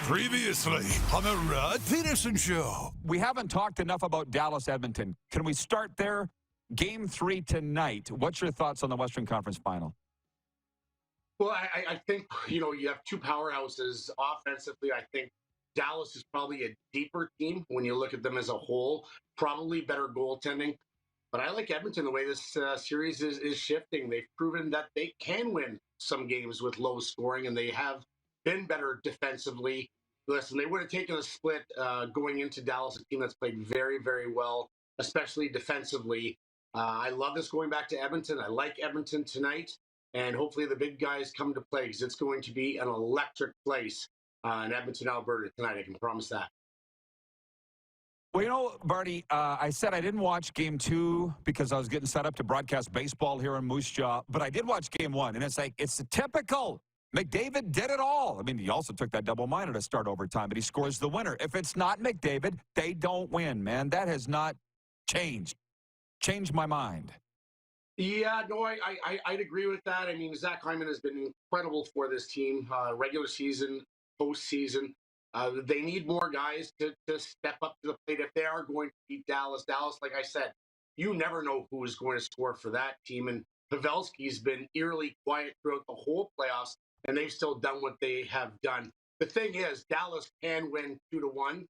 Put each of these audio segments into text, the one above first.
Previously on the Rod Pedersen Show. We haven't talked enough about Dallas-Edmonton. Can we start there? Game 3 tonight. What's your thoughts on the Western Conference Final? Well, I think, you have two powerhouses offensively. I think Dallas is probably a deeper team when you look at them as a whole, probably better goaltending. But I like Edmonton the way this series is shifting. They've proven that they can win some games with low scoring, and they have been better defensively. Listen, they would have taken a split going into Dallas, a team that's played very, very well, especially defensively. I love this going back to Edmonton. I like Edmonton tonight, and hopefully the big guys come to play because it's going to be an electric place in Edmonton, Alberta tonight. I can promise that. Well, Barney, I said I didn't watch Game 2 because I was getting set up to broadcast baseball here in Moose Jaw, but I did watch Game 1, and it's the typical. McDavid did it all. I mean, he also took that double-minor to start overtime, but he scores the winner. If it's not McDavid, they don't win, man. That has not changed. Changed my mind. Yeah, no, I'd agree with that. I mean, Zach Hyman has been incredible for this team, regular season, postseason. They need more guys to step up to the plate if they are going to beat Dallas. Dallas, like I said, you never know who is going to score for that team. And Pavelski's been eerily quiet throughout the whole playoffs, and they've still done what they have done. The thing is, Dallas can win 2-1,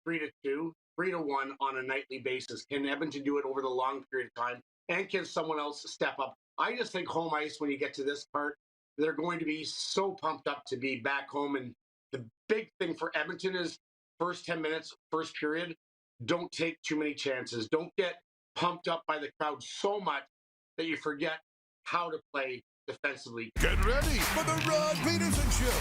3-2, 3-1 on a nightly basis. Can Edmonton do it over the long period of time? And can someone else step up? I just think home ice, when you get to this part, they're going to be so pumped up to be back home. And the big thing for Edmonton is first 10 minutes, first period, don't take too many chances. Don't get pumped up by the crowd so much that you forget how to play defensively. Get ready for the Rod Pedersen Show.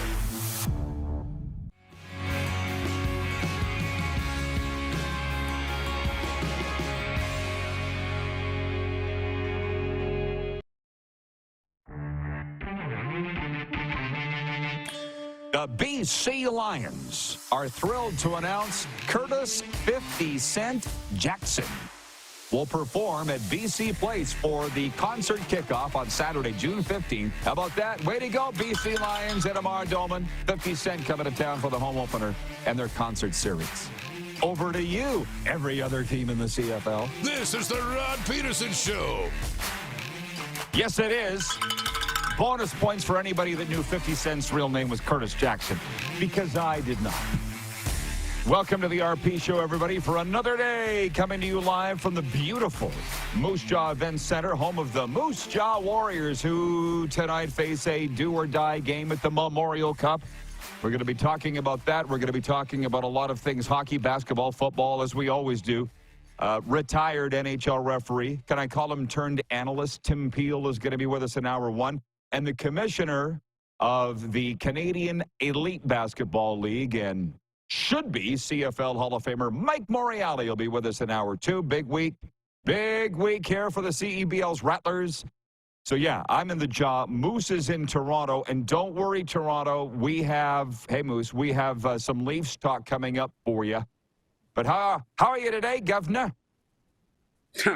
The BC Lions are thrilled to announce Curtis 50 Cent Jackson will perform at BC Place for the concert kickoff on Saturday, June 15th. How about that? Way to go, BC Lions and Amar Dolman. 50 Cent coming to town for the home opener and their concert series. Over to you, every other team in the CFL. This is the Rod Pedersen Show. Yes, it is. Bonus points for anybody that knew 50 Cent's real name was Curtis Jackson, because I did not. Welcome to the RP Show, everybody, for another day, coming to you live from the beautiful Moose Jaw Event Center, home of the Moose Jaw Warriors, who tonight face a do-or-die game at the Memorial Cup. We're going to be talking about that. We're going to be talking about a lot of things, hockey, basketball, football, as we always do. Retired NHL referee, can I call him turned analyst, Tim Peel is going to be with us in hour 1. And the commissioner of the Canadian Elite Basketball League and should be CFL Hall of Famer Mike Morreale will be with us in hour 2. Big week here for the CEBL's Rattlers. So, yeah, I'm in the jaw. Moose is in Toronto. And don't worry, Toronto, we have some Leafs talk coming up for you. But how are you today, Governor?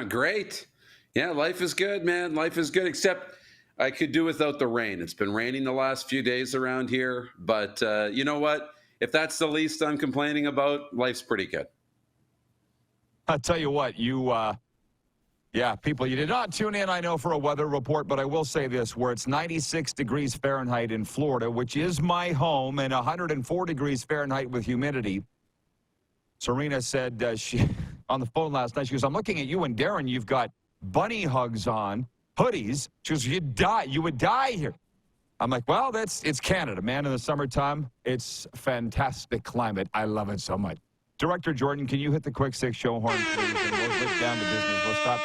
Great. Yeah, life is good, man. Life is good, except I could do without the rain. It's been raining the last few days around here. But you know what? If that's the least I'm complaining about, life's pretty good. I'll tell you what, people, you did not tune in, I know, for a weather report, but I will say this, where it's 96 degrees Fahrenheit in Florida, which is my home, and 104 degrees Fahrenheit with humidity. Serena said on the phone last night, she goes, I'm looking at you and Darren, you've got bunny hugs on, hoodies. She goes, you would die here. I'm like, well, it's Canada, man. In the summertime, it's fantastic climate. I love it so much. Director Jordan, can you hit the quick 6 show horn, please? And we'll get down to business. We'll stop.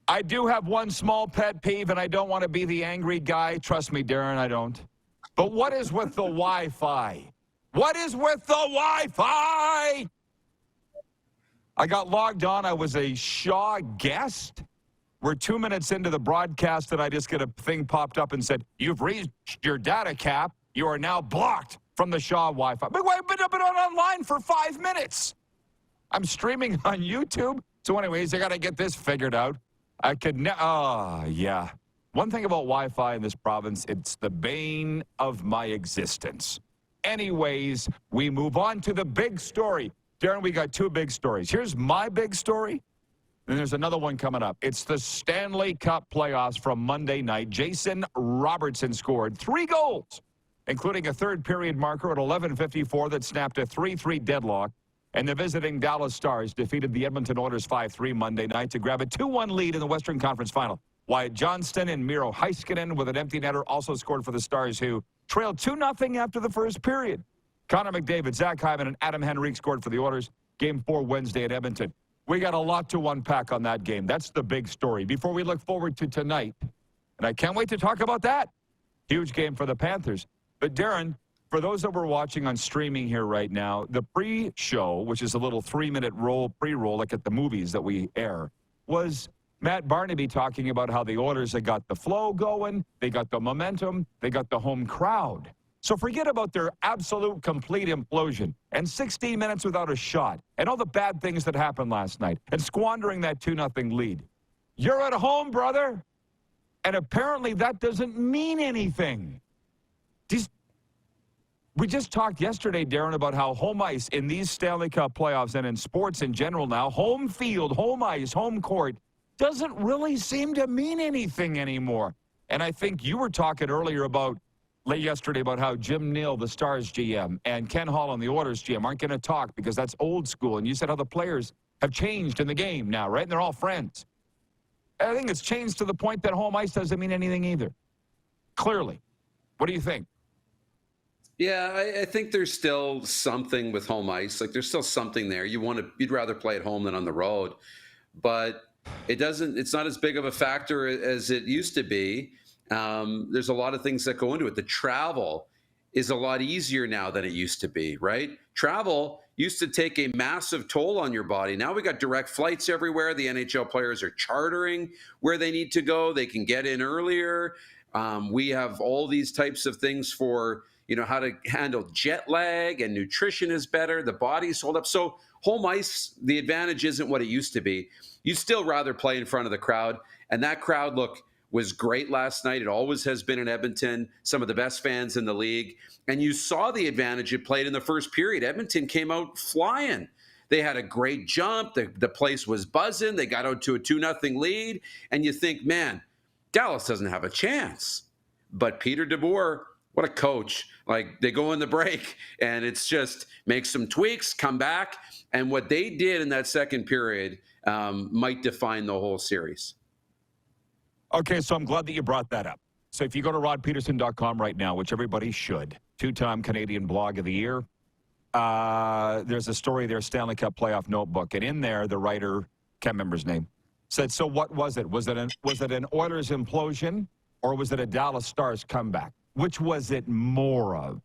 I do have one small pet peeve, and I don't want to be the angry guy. Trust me, Darren, I don't. But what is with the Wi-Fi? What is with the Wi-Fi? I got logged on. I was a Shaw guest. We're 2 minutes into the broadcast, and I just get a thing popped up and said, you've reached your data cap. You are now blocked from the Shaw Wi-Fi. But I've been online for 5 minutes. I'm streaming on YouTube. So anyways, I got to get this figured out. I could yeah. One thing about Wi-Fi in this province, it's the bane of my existence. Anyways, we move on to the big story. Darren, we got two big stories. Here's my big story. And there's another one coming up. It's the Stanley Cup playoffs from Monday night. Jason Robertson scored 3 goals, including a third-period marker at 11:54 that snapped a 3-3 deadlock. And the visiting Dallas Stars defeated the Edmonton Oilers 5-3 Monday night to grab a 2-1 lead in the Western Conference Final. Wyatt Johnston and Miro Heiskanen with an empty netter also scored for the Stars, who trailed 2-0 after the first period. Connor McDavid, Zach Hyman, and Adam Henrique scored for the Oilers. Game 4 Wednesday at Edmonton. We got a lot to unpack on that game. That's the big story. Before we look forward to tonight, and I can't wait to talk about that. Huge game for the Panthers. But Darren, for those that were watching on streaming here right now, the pre-show, which is a little 3-minute pre-roll like at the movies that we air, was Matt Barnaby talking about how the Oilers have got the flow going, they got the momentum, they got the home crowd. So forget about their absolute complete implosion and 16 minutes without a shot and all the bad things that happened last night and squandering that 2-0 lead. You're at home, brother. And apparently that doesn't mean anything. We just talked yesterday, Darren, about how home ice in these Stanley Cup playoffs and in sports in general now, home field, home ice, home court, doesn't really seem to mean anything anymore. And I think you were talking earlier yesterday about how Jim Neal, the Stars GM, and Ken Holland, the Oilers GM, aren't going to talk because that's old school. And you said how the players have changed in the game now, right? And they're all friends. I think it's changed to the point that home ice doesn't mean anything either. Clearly. What do you think? Yeah, I think there's still something with home ice. Like there's still something there. You'd rather play at home than on the road, but it's not as big of a factor as it used to be. There's a lot of things that go into it. The travel is a lot easier now than it used to be, right? Travel used to take a massive toll on your body. Now we got direct flights everywhere. The NHL players are chartering where they need to go. They can get in earlier. We have all these types of things for how to handle jet lag, and nutrition is better. The body's hold up. So home ice, the advantage isn't what it used to be. You'd still rather play in front of the crowd. And that crowd, look, was great last night. It always has been in Edmonton, some of the best fans in the league. And you saw the advantage it played in the first period. Edmonton came out flying. They had a great jump. The place was buzzing. They got out to a 2-0 lead. And you think, man, Dallas doesn't have a chance. But Peter DeBoer, what a coach. Like, they go in the break, and it's just make some tweaks, come back. And what they did in that second period might define the whole series. Okay, so I'm glad that you brought that up. So if you go to rodpeterson.com right now, which everybody should, 2-time Canadian Blog of the Year, there's a story there, Stanley Cup Playoff Notebook. And in there, the writer, can't remember his name, said, so what was it? Was it an Oilers implosion, or was it a Dallas Stars comeback? Which was it more of?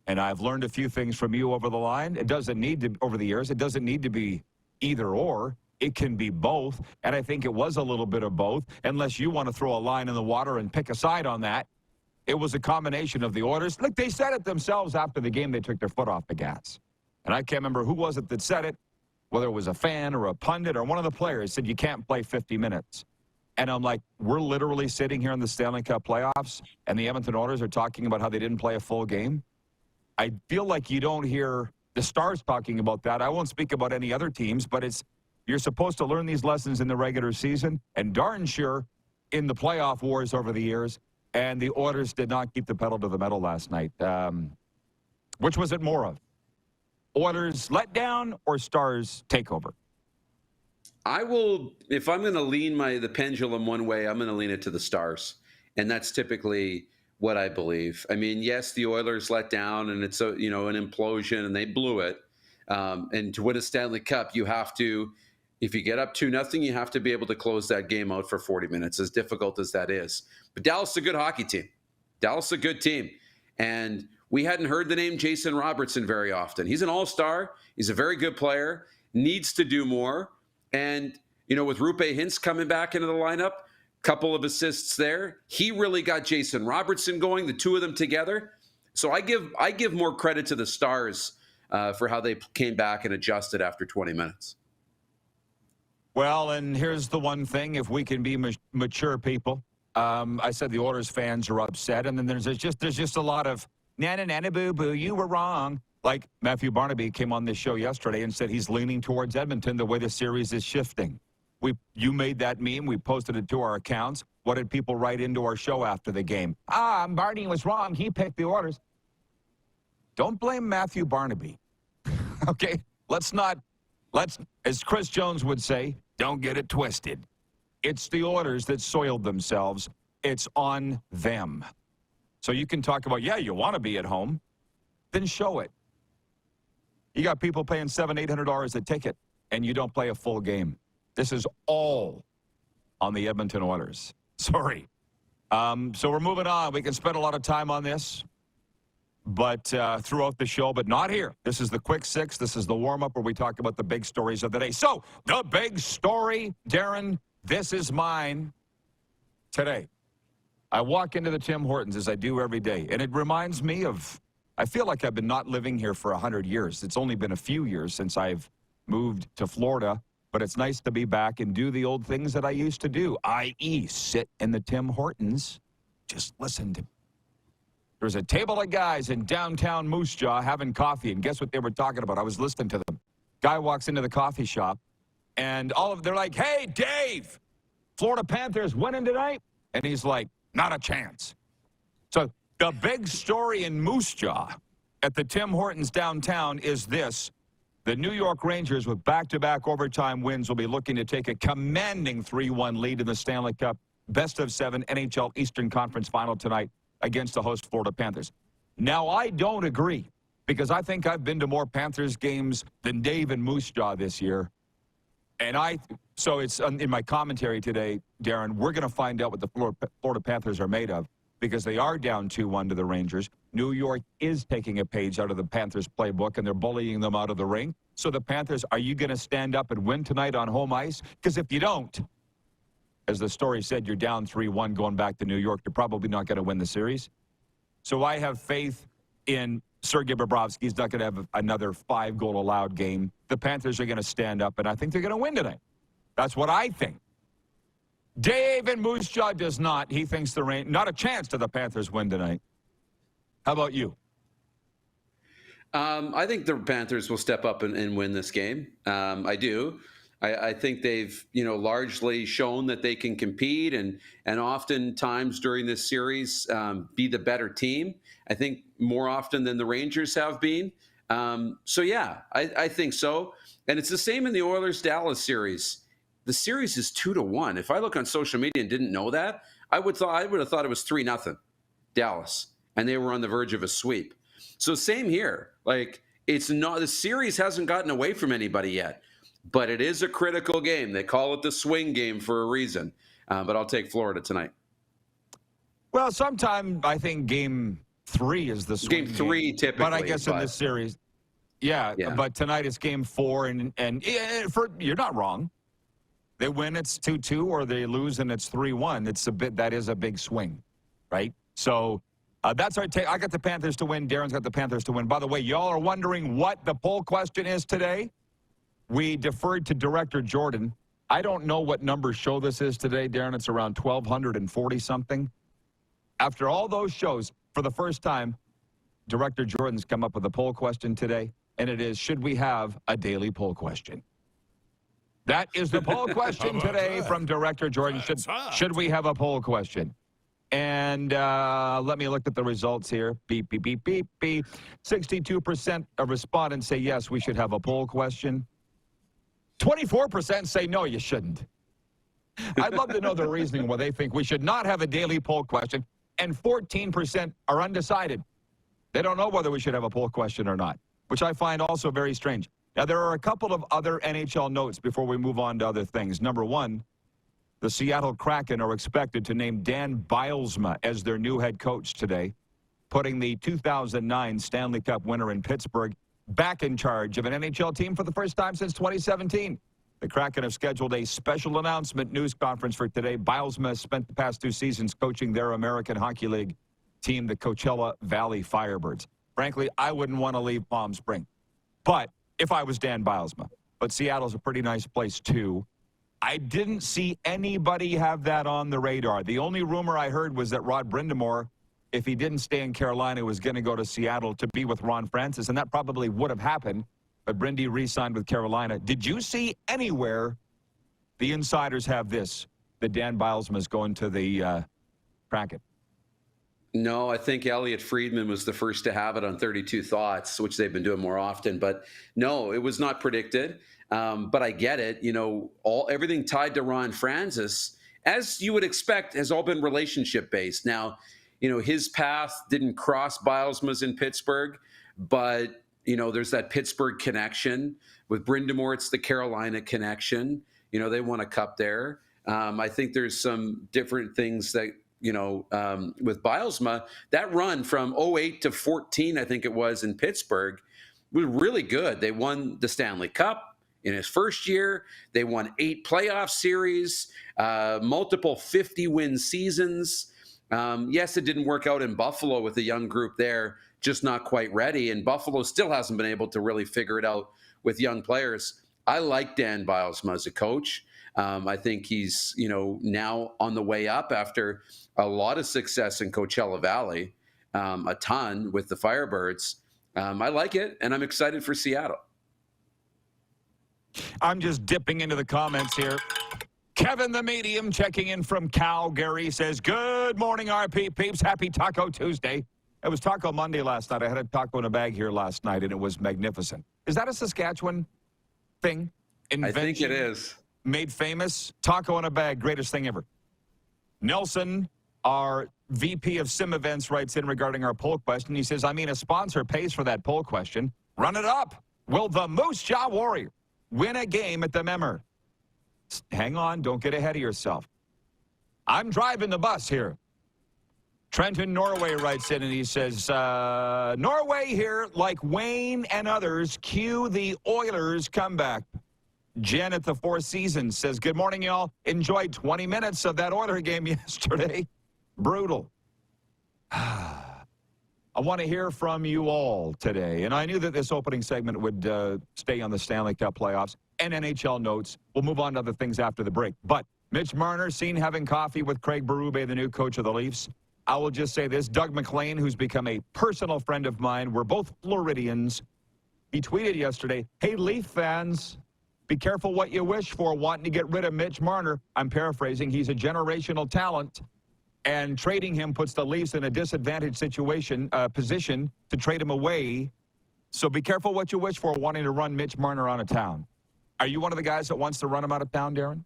And I've learned a few things from you over the line. It doesn't need to, over the years, it doesn't need to be either or. It can be both. And I think it was a little bit of both, unless you want to throw a line in the water and pick a side on that. It was a combination of the Oilers. Look, they said it themselves after the game. They took their foot off the gas. And I can't remember who was it that said it, whether it was a fan or a pundit or one of the players said you can't play 50 minutes. And I'm like, we're literally sitting here in the Stanley Cup playoffs, and the Edmonton Oilers are talking about how they didn't play a full game. I feel like you don't hear the Stars talking about that. I won't speak about any other teams, but you're supposed to learn these lessons in the regular season, and darn sure in the playoff wars over the years, and the Oilers did not keep the pedal to the metal last night. Which was it more of? Oilers letdown or Stars takeover? I will, if I'm going to lean the pendulum one way, I'm going to lean it to the Stars. And that's typically what I believe. I mean, yes, the Oilers let down, and it's an implosion, and they blew it. And to win a Stanley Cup, you have to, if you get up 2-0, you have to be able to close that game out for 40 minutes, as difficult as that is. But Dallas is a good hockey team. Dallas is a good team. And we hadn't heard the name Jason Robertson very often. He's an all-star. He's a very good player, needs to do more. And, with Rupe Hintz coming back into the lineup, couple of assists there, he really got Jason Robertson going, the two of them together. So I give more credit to the Stars for how they came back and adjusted after 20 minutes. Well, and here's the one thing, if we can be mature people. I said the Oilers fans are upset, and then there's just a lot of Nana, nana, boo, boo, you were wrong. Like Matthew Barnaby came on this show yesterday and said he's leaning towards Edmonton the way the series is shifting. You made that meme. We posted it to our accounts. What did people write into our show after the game? Barney was wrong. He picked the Oilers. Don't blame Matthew Barnaby. Okay? Let's, as Chris Jones would say, don't get it twisted. It's the Oilers that soiled themselves. It's on them. So you can talk about, yeah, you want to be at home. Then show it. You got people paying $700, $800 a ticket, and you don't play a full game. This is all on the Edmonton Oilers. Sorry. So we're moving on. We can spend a lot of time on this, but throughout the show, but not here. This is the Quick Six. This is the warm-up where we talk about the big stories of the day. So the big story, Darren, this is mine today. I walk into the Tim Hortons as I do every day, and it reminds me of, I feel like I've been not living here for 100 years. It's only been a few years since I've moved to Florida, but it's nice to be back and do the old things that I used to do, i.e. sit in the Tim Hortons, just listen to. There's a table of guys in downtown Moose Jaw having coffee, and guess what they were talking about? I was listening to them. Guy walks into the coffee shop, and they're like, hey, Dave, Florida Panthers winning tonight? And he's like, not a chance. So the big story in Moose Jaw at the Tim Hortons downtown is this. The New York Rangers, with back-to-back overtime wins, will be looking to take a commanding 3-1 lead in the Stanley Cup best-of-7 NHL Eastern Conference Final tonight against the host Florida Panthers. Now, I don't agree, because I think I've been to more Panthers games than Dave and Moose Jaw this year. And so it's in my commentary today, Darren, we're going to find out what the Florida Panthers are made of, because they are down 2-1 to the Rangers. New York is taking a page out of the Panthers playbook, and they're bullying them out of the ring. So the Panthers, are you going to stand up and win tonight on home ice? Because if you don't, as the story said, you're down 3-1 going back to New York. You're probably not going to win the series. So I have faith in Sergei Bobrovsky. He's not going to have another 5-goal allowed game. The Panthers are going to stand up, and I think they're going to win tonight. That's what I think. Dave in Moose Jaw does not. He thinks not a chance to the Panthers win tonight. How about you? I think the Panthers will step up and win this game. I do. I think they've, largely shown that they can compete and oftentimes during this series be the better team. I think more often than the Rangers have been. I think so. And it's the same in the Oilers-Dallas series. The series is 2-1. If I look on social media and didn't know that, I would have thought it was 3-0 Dallas, and they were on the verge of a sweep. So same here. Like, it's not, the series hasn't gotten away from anybody yet, but it is a critical game. They call it the swing game for a reason. But I'll take Florida tonight. Well, sometime I think game 3 is the swing game 3 game. typically. But I guess in this series, yeah. But tonight it's game 4, and you're not wrong. They win, it's 2-2, or they lose and it's 3-1. That is a big swing, right? So that's our take. I got the Panthers to win. Darren's got the Panthers to win. By the way, y'all are wondering what the poll question is today. We deferred to Director Jordan. I don't know what number show this is today, Darren. It's around 1,240-something. After all those shows, for the first time, Director Jordan's come up with a poll question today, and it is, should we have a daily poll question? That is the poll question today from Director Jordan. Should we have a poll question? And let me look at the results here. Beep, beep, beep, beep, beep. 62% of respondents say yes, we should have a poll question. 24% say no, you shouldn't. I'd love to know the reasoning why they think we should not have a daily poll question. And 14% are undecided. They don't know whether we should have a poll question or not, which I find also very strange. Now, there are a couple of other NHL notes before we move on to other things. Number one, the Seattle Kraken are expected to name Dan Bylsma as their new head coach today, putting the 2009 Stanley Cup winner in Pittsburgh back in charge of an NHL team for the first time since 2017. The Kraken have scheduled a special announcement news conference for today. Bylsma spent the past 2 seasons coaching their American Hockey League team, the Coachella Valley Firebirds. Frankly, I wouldn't want to leave Palm Springs. But if I was Dan Bylsma. But Seattle's a pretty nice place, too. I didn't see anybody have that on the radar. The only rumor I heard was that Rod Brindamore if he didn't stay in Carolina, he was going to go to Seattle to be with Ron Francis, and that probably would have happened, but Brindy re-signed with Carolina. Did you see anywhere the insiders have this, that Dan Bylsma is going to the Kraken? No, I think Elliot Friedman was the first to have it on 32 Thoughts, which they've been doing more often. But no, it was not predicted. But I get it. You know, everything tied to Ron Francis, as you would expect, has all been relationship based. Now, you know, his path didn't cross Bylsma's in Pittsburgh, but you know, there's that Pittsburgh connection. With Brind'Amour, it's the Carolina connection. You know, they won a cup there. I think there's some different things that, you know, with Bylsma, that run from 08 to 14, I think it was, in Pittsburgh, was really good. They won the Stanley Cup in his first year. They won 8 playoff series, multiple 50-win seasons. Yes, it didn't work out in Buffalo with a young group there, just not quite ready. And Buffalo still hasn't been able to really figure it out with young players. I like Dan Bylsma as a coach. I think he's, you know, now on the way up after a lot of success in Coachella Valley, a ton with the Firebirds. I like it, and I'm excited for Seattle. I'm just dipping into the comments here. Kevin the Medium checking in from Calgary says, good morning, RP peeps. Happy Taco Tuesday. It was Taco Monday last night. I had a taco in a bag here last night, and it was magnificent. Is that a Saskatchewan thing? Invention? I think it is. Made famous, taco in a bag, greatest thing ever. Nelson, our VP of Sim Events, writes in regarding our poll question. He says, I mean, a sponsor pays for that poll question. Run it up. Will the Moose Jaw Warrior win a game at the Memmer? Hang on, don't get ahead of yourself. I'm driving the bus here. Trenton Norway writes in, and he says, Norway here, like Wayne and others, cue the Oilers comeback. Jen at the Four Seasons says, good morning, y'all. Enjoyed 20 minutes of that Oiler game yesterday. Brutal. I want to hear from you all today. And I knew that this opening segment would stay on the Stanley Cup playoffs and NHL notes. We'll move on to other things after the break. But Mitch Marner seen having coffee with Craig Berube, the new coach of the Leafs. I will just say this. Doug McLean, who's become a personal friend of mine, we're both Floridians. He tweeted yesterday, hey, Leaf fans, be careful what you wish for wanting to get rid of Mitch Marner. I'm paraphrasing. He's a generational talent, and trading him puts the Leafs in a disadvantaged position to trade him away. So be careful what you wish for wanting to run Mitch Marner out of town. Are you one of the guys that wants to run him out of town, Darren?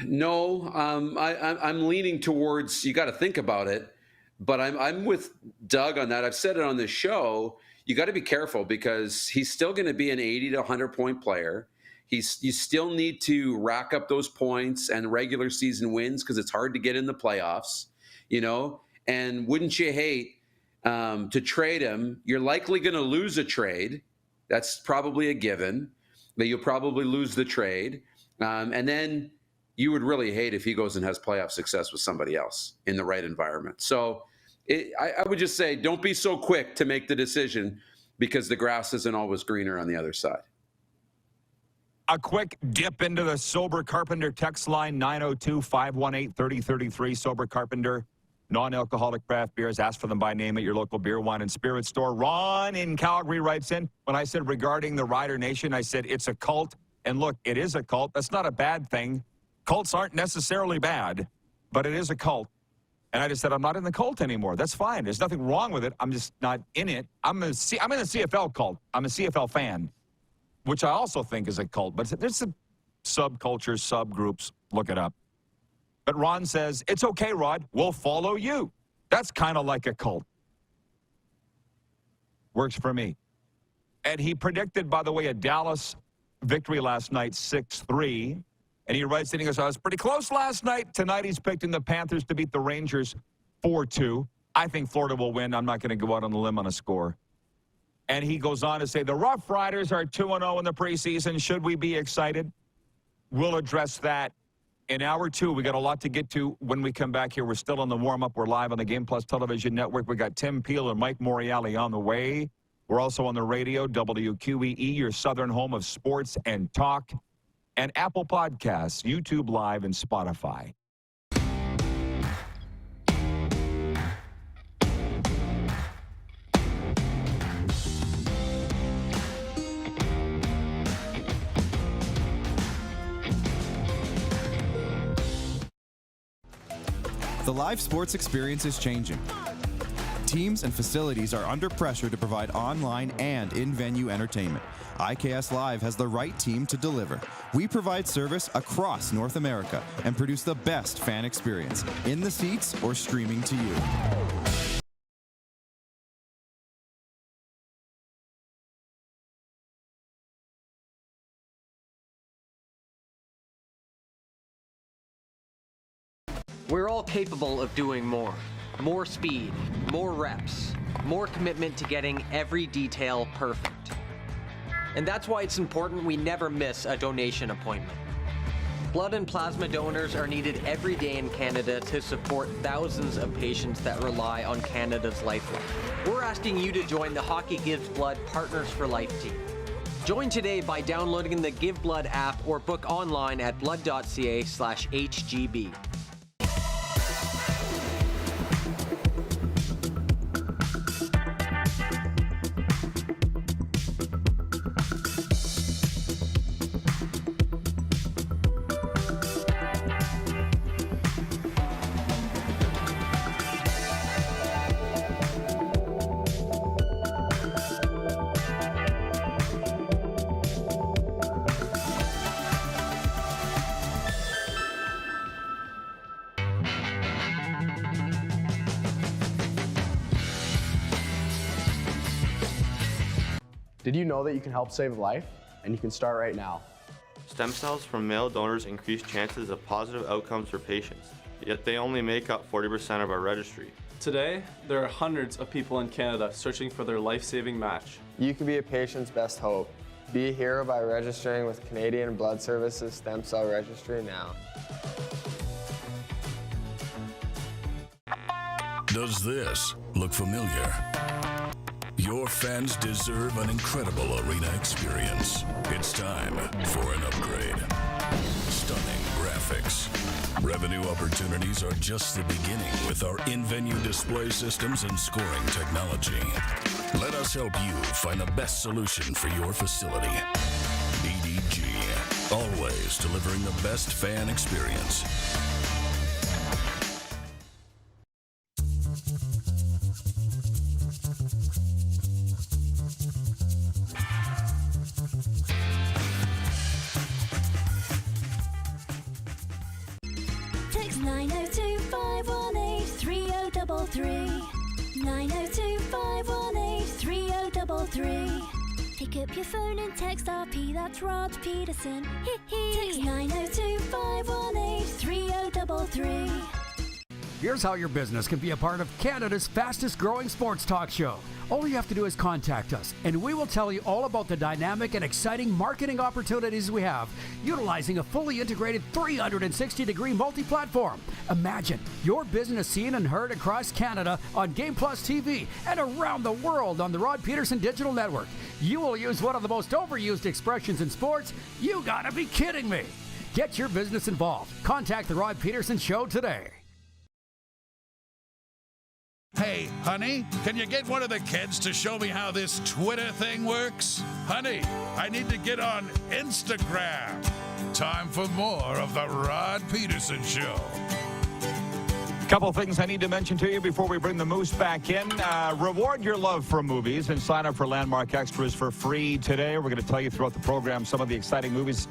No, I'm leaning towards you got to think about it, but I'm with Doug on that. I've said it on this show. You got to be careful because he's still going to be an 80 to 100 point player. You still need to rack up those points and regular season wins because it's hard to get in the playoffs, you know. And wouldn't you hate to trade him? You're likely going to lose a trade. That's probably a given. But you'll probably lose the trade, and then you would really hate if he goes and has playoff success with somebody else in the right environment. So I would just say don't be so quick to make the decision because the grass isn't always greener on the other side. A quick dip into the Sober Carpenter text line, 902-518-3033. Sober Carpenter, non-alcoholic craft beers. Ask for them by name at your local beer, wine, and spirit store. Ron in Calgary writes in, when I said regarding the Rider Nation, I said it's a cult. And look, it is a cult. That's not a bad thing. Cults aren't necessarily bad, but it is a cult. And I just said, I'm not in the cult anymore. That's fine. There's nothing wrong with it. I'm just not in it. I'm in the CFL cult. I'm a CFL fan, which I also think is a cult. But there's some subcultures, subgroups. Look it up. But Ron says, it's okay, Rod. We'll follow you. That's kind of like a cult. Works for me. And he predicted, by the way, a Dallas victory last night, 6-3. And he writes in, he goes, I was pretty close last night. Tonight he's picking the Panthers to beat the Rangers 4-2. I think Florida will win. I'm not going to go out on a limb on a score. And he goes on to say, the Rough Riders are 2-0 in the preseason. Should we be excited? We'll address that in hour 2. We got a lot to get to when we come back here. We're still on the warm-up. We're live on the Game Plus Television Network. We got Tim Peel and Mike Morreale on the way. We're also on the radio, WQEE, your southern home of sports and talk, and Apple Podcasts, YouTube Live, and Spotify. The live sports experience is changing. Teams and facilities are under pressure to provide online and in-venue entertainment. IKS Live has the right team to deliver. We provide service across North America and produce the best fan experience, in the seats or streaming to you. We're all capable of doing more. More speed, more reps, more commitment to getting every detail perfect. And that's why it's important we never miss a donation appointment. Blood and plasma donors are needed every day in Canada to support thousands of patients that rely on Canada's lifeline. We're asking you to join the Hockey Gives Blood Partners for Life team. Join today by downloading the Give Blood app or book online at blood.ca/HGB. Did you know that you can help save a life? And you can start right now. Stem cells from male donors increase chances of positive outcomes for patients, yet they only make up 40% of our registry. Today, there are hundreds of people in Canada searching for their life-saving match. You can be a patient's best hope. Be a hero by registering with Canadian Blood Services Stem Cell Registry now. Does this look familiar? Your fans deserve an incredible arena experience. It's time for an upgrade. Stunning graphics. Revenue opportunities are just the beginning with our in-venue display systems and scoring technology. Let us help you find the best solution for your facility. EDG, always delivering the best fan experience. Text 902-518-3033. 902-518-3033. Pick up your phone and text RP, that's Rod Pedersen. Text 902-518-3033. Here's how your business can be a part of Canada's fastest growing sports talk show. All you have to do is contact us, and we will tell you all about the dynamic and exciting marketing opportunities we have, utilizing a fully integrated 360-degree multi-platform. Imagine your business seen and heard across Canada on Game Plus TV and around the world on the Rod Pedersen Digital Network. You will use one of the most overused expressions in sports. You gotta be kidding me. Get your business involved. Contact the Rod Pedersen Show today. Hey, honey, can you get one of the kids to show me how this Twitter thing works? Honey, I need to get on Instagram. Time for more of the Rod Pedersen Show. Couple things I need to mention to you before we bring the Moose back in. Reward your love for movies and sign up for Landmark Extras for free today. We're going to tell you throughout the program some of the exciting movies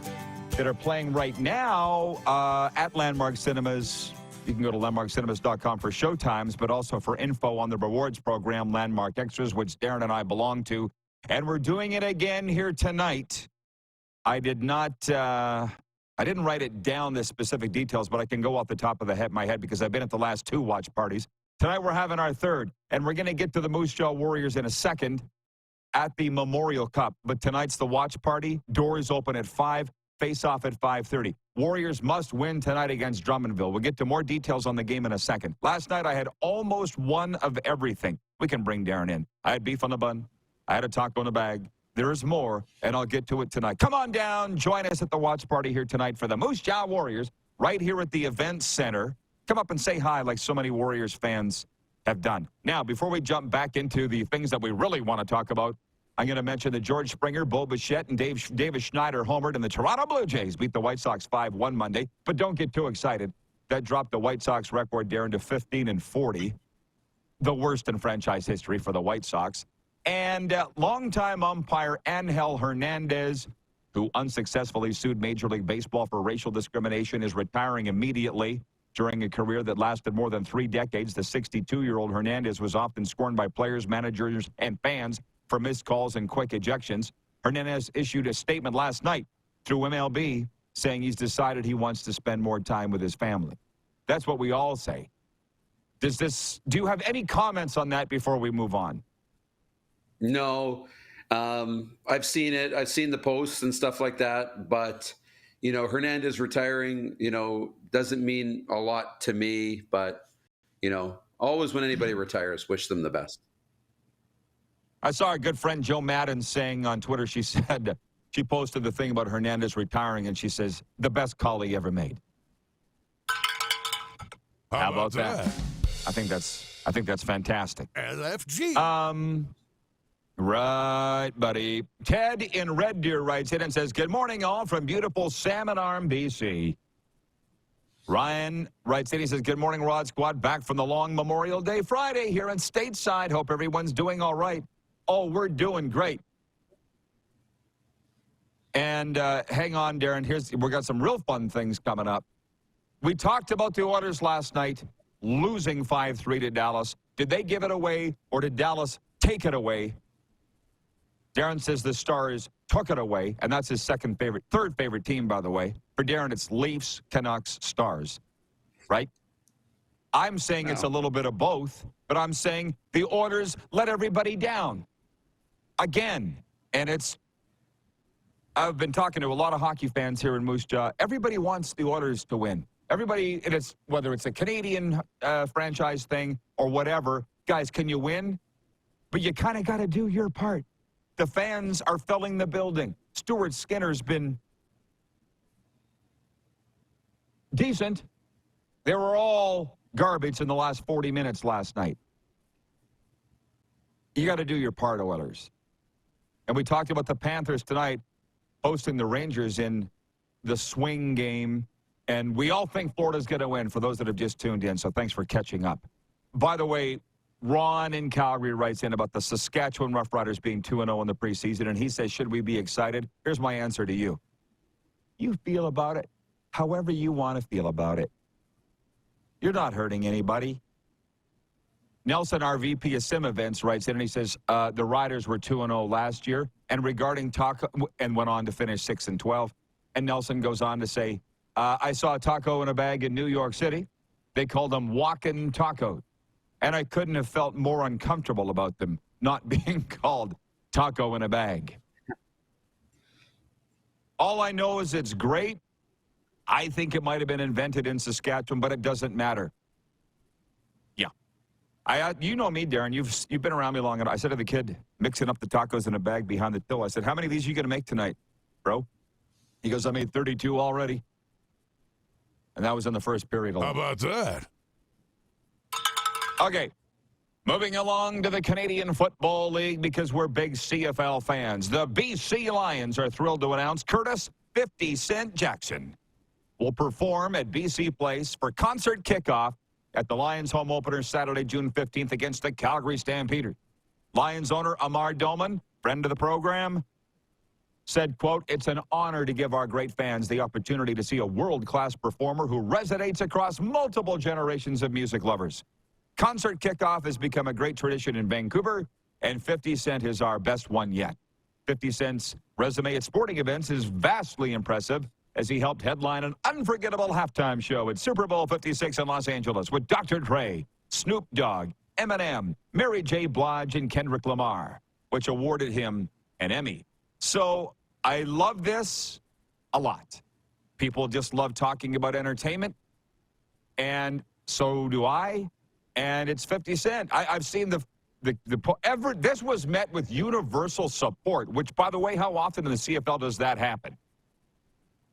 that are playing right now at Landmark Cinemas. You can go to landmarkcinemas.com for showtimes, but also for info on the rewards program, Landmark Extras, which Darren and I belong to. And we're doing it again here tonight. I didn't write it down, the specific details, but I can go off the top of my head because I've been at the last two watch parties. Tonight we're having our third, and we're going to get to the Moose Jaw Warriors in a second at the Memorial Cup. But tonight's the watch party. Doors open at 5, face-off at 5:30. Warriors must win tonight against Drummondville. We'll get to more details on the game in a second. Last night I had almost one of everything. We can bring Darren in. I had beef on the bun. I had a taco in the bag. There's more, and I'll get to it tonight. Come on down. Join us at the watch party here tonight for the Moose Jaw Warriors right here at the Event Center. Come up and say hi like so many Warriors fans have done. Now, before we jump back into the things that we really want to talk about, I'm going to mention that George Springer, Bo Bichette, and Davis Schneider homered, and the Toronto Blue Jays beat the White Sox 5-1 Monday. But don't get too excited. That dropped the White Sox record, Darren, to 15-40, the worst in franchise history for the White Sox. And longtime umpire Angel Hernandez, who unsuccessfully sued Major League Baseball for racial discrimination, is retiring immediately. During a career that lasted more than 3 decades, the 62-year-old Hernandez was often scorned by players, managers, and fans for missed calls and quick ejections. Hernandez issued a statement last night through MLB saying he's decided he wants to spend more time with his family. That's what we all say. Do you have any comments on that before we move on? No. I've seen it. I've seen the posts and stuff like that. But, Hernandez retiring, doesn't mean a lot to me. But, always when anybody retires, wish them the best. I saw our good friend Joe Madden saying on Twitter, she said, she posted the thing about Hernandez retiring, and she says, the best call he ever made. How about that? I think that's fantastic. LFG. Right, buddy. Ted in Red Deer writes in and says, good morning, all, from beautiful Salmon Arm, BC. Ryan writes in, he says, good morning, Rod Squad, back from the long Memorial Day Friday here in Stateside. Hope everyone's doing all right. Oh, we're doing great. And hang on, Darren. We got some real fun things coming up. We talked about the Oilers last night, losing 5-3 to Dallas. Did they give it away, or did Dallas take it away? Darren says the Stars took it away, and that's his third favorite team, by the way. For Darren, it's Leafs, Canucks, Stars, right? I'm saying it's a little bit of both, but I'm saying the Oilers let everybody down again. And I've been talking to a lot of hockey fans here in Moose Jaw. Everybody wants the Oilers to win. Everybody, whether it's a Canadian franchise thing or whatever, guys, can you win? But you kind of got to do your part. The fans are filling the building. Stuart Skinner's been decent. They were all garbage in the last 40 minutes last night. You got to do your part, Oilers. And we talked about the Panthers tonight hosting the Rangers in the swing game. And we all think Florida's going to win, for those that have just tuned in. So thanks for catching up. By the way, Ron in Calgary writes in about the Saskatchewan Roughriders being 2-0 in the preseason, and he says, should we be excited? Here's my answer to you. You feel about it however you want to feel about it. You're not hurting anybody. Nelson, our VP of Sim Events, writes in, and he says, the Riders were 2-0 last year, and regarding Taco, and went on to finish 6-12. And Nelson goes on to say, I saw a taco in a bag in New York City. They called them walking tacos. And I couldn't have felt more uncomfortable about them not being called taco in a bag. All I know is it's great. I think it might have been invented in Saskatchewan, but it doesn't matter. Yeah. You know me, Darren. You've been around me long enough. I said to the kid, mixing up the tacos in a bag behind the till, I said, how many of these are you going to make tonight, bro? He goes, I made 32 already. And that was in the first period alone. How about that? Okay, moving along to the Canadian Football League because we're big CFL fans. The BC Lions are thrilled to announce Curtis 50 Cent Jackson will perform at BC Place for concert kickoff at the Lions home opener Saturday, June 15th against the Calgary Stampeders. Lions owner Amar Doman, friend of the program, said, quote, it's an honor to give our great fans the opportunity to see a world-class performer who resonates across multiple generations of music lovers. Concert kickoff has become a great tradition in Vancouver, and 50 Cent is our best one yet. 50 Cent's resume at sporting events is vastly impressive as he helped headline an unforgettable halftime show at Super Bowl 56 in Los Angeles with Dr. Dre, Snoop Dogg, Eminem, Mary J. Blige, and Kendrick Lamar, which awarded him an Emmy. So I love this a lot. People just love talking about entertainment, and so do I. And it's 50 Cent. I've seen this was met with universal support, which, by the way, how often in the CFL does that happen?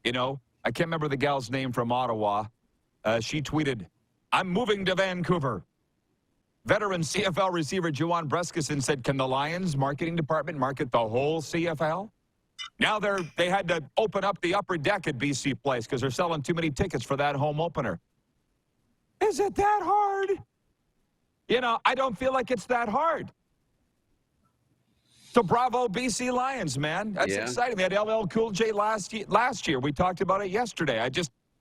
You know, I can't remember the gal's name from Ottawa. She tweeted, I'm moving to Vancouver. Veteran CFL receiver Juwan Breskison said, can the Lions marketing department market the whole CFL? Now they had to open up the upper deck at BC Place because they're selling too many tickets for that home opener. Is it that hard? You know, I don't feel like it's that hard. So bravo, BC Lions, man. That's exciting. They had LL Cool J last year. We talked about it yesterday.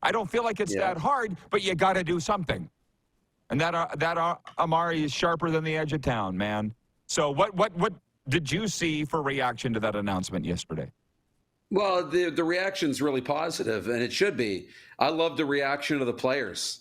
I don't feel like it's that hard, but you got to do something. And that Amari is sharper than the edge of town, man. So what did you see for reaction to that announcement yesterday? Well, the reaction's really positive, and it should be. I love the reaction of the players.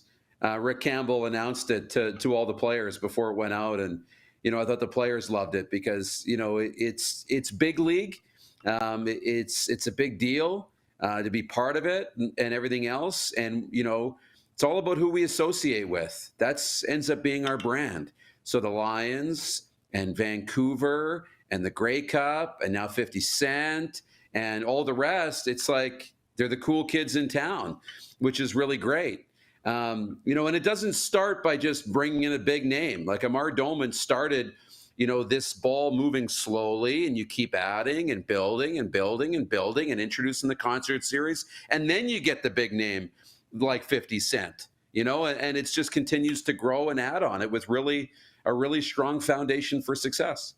Rick Campbell announced it to all the players before it went out, and I thought the players loved it because it's big league. It's a big deal to be part of it and everything else, and it's all about who we associate with. That's ends up being our brand. So the Lions and Vancouver and the Grey Cup and now 50 Cent and all the rest, it's like they're the cool kids in town, which is really great. And it doesn't start by just bringing in a big name. Like Amar Doman started, this ball moving slowly, and you keep adding and building and building and building and introducing the concert series. And then you get the big name like 50 Cent, and it just continues to grow and add on it with a really strong foundation for success.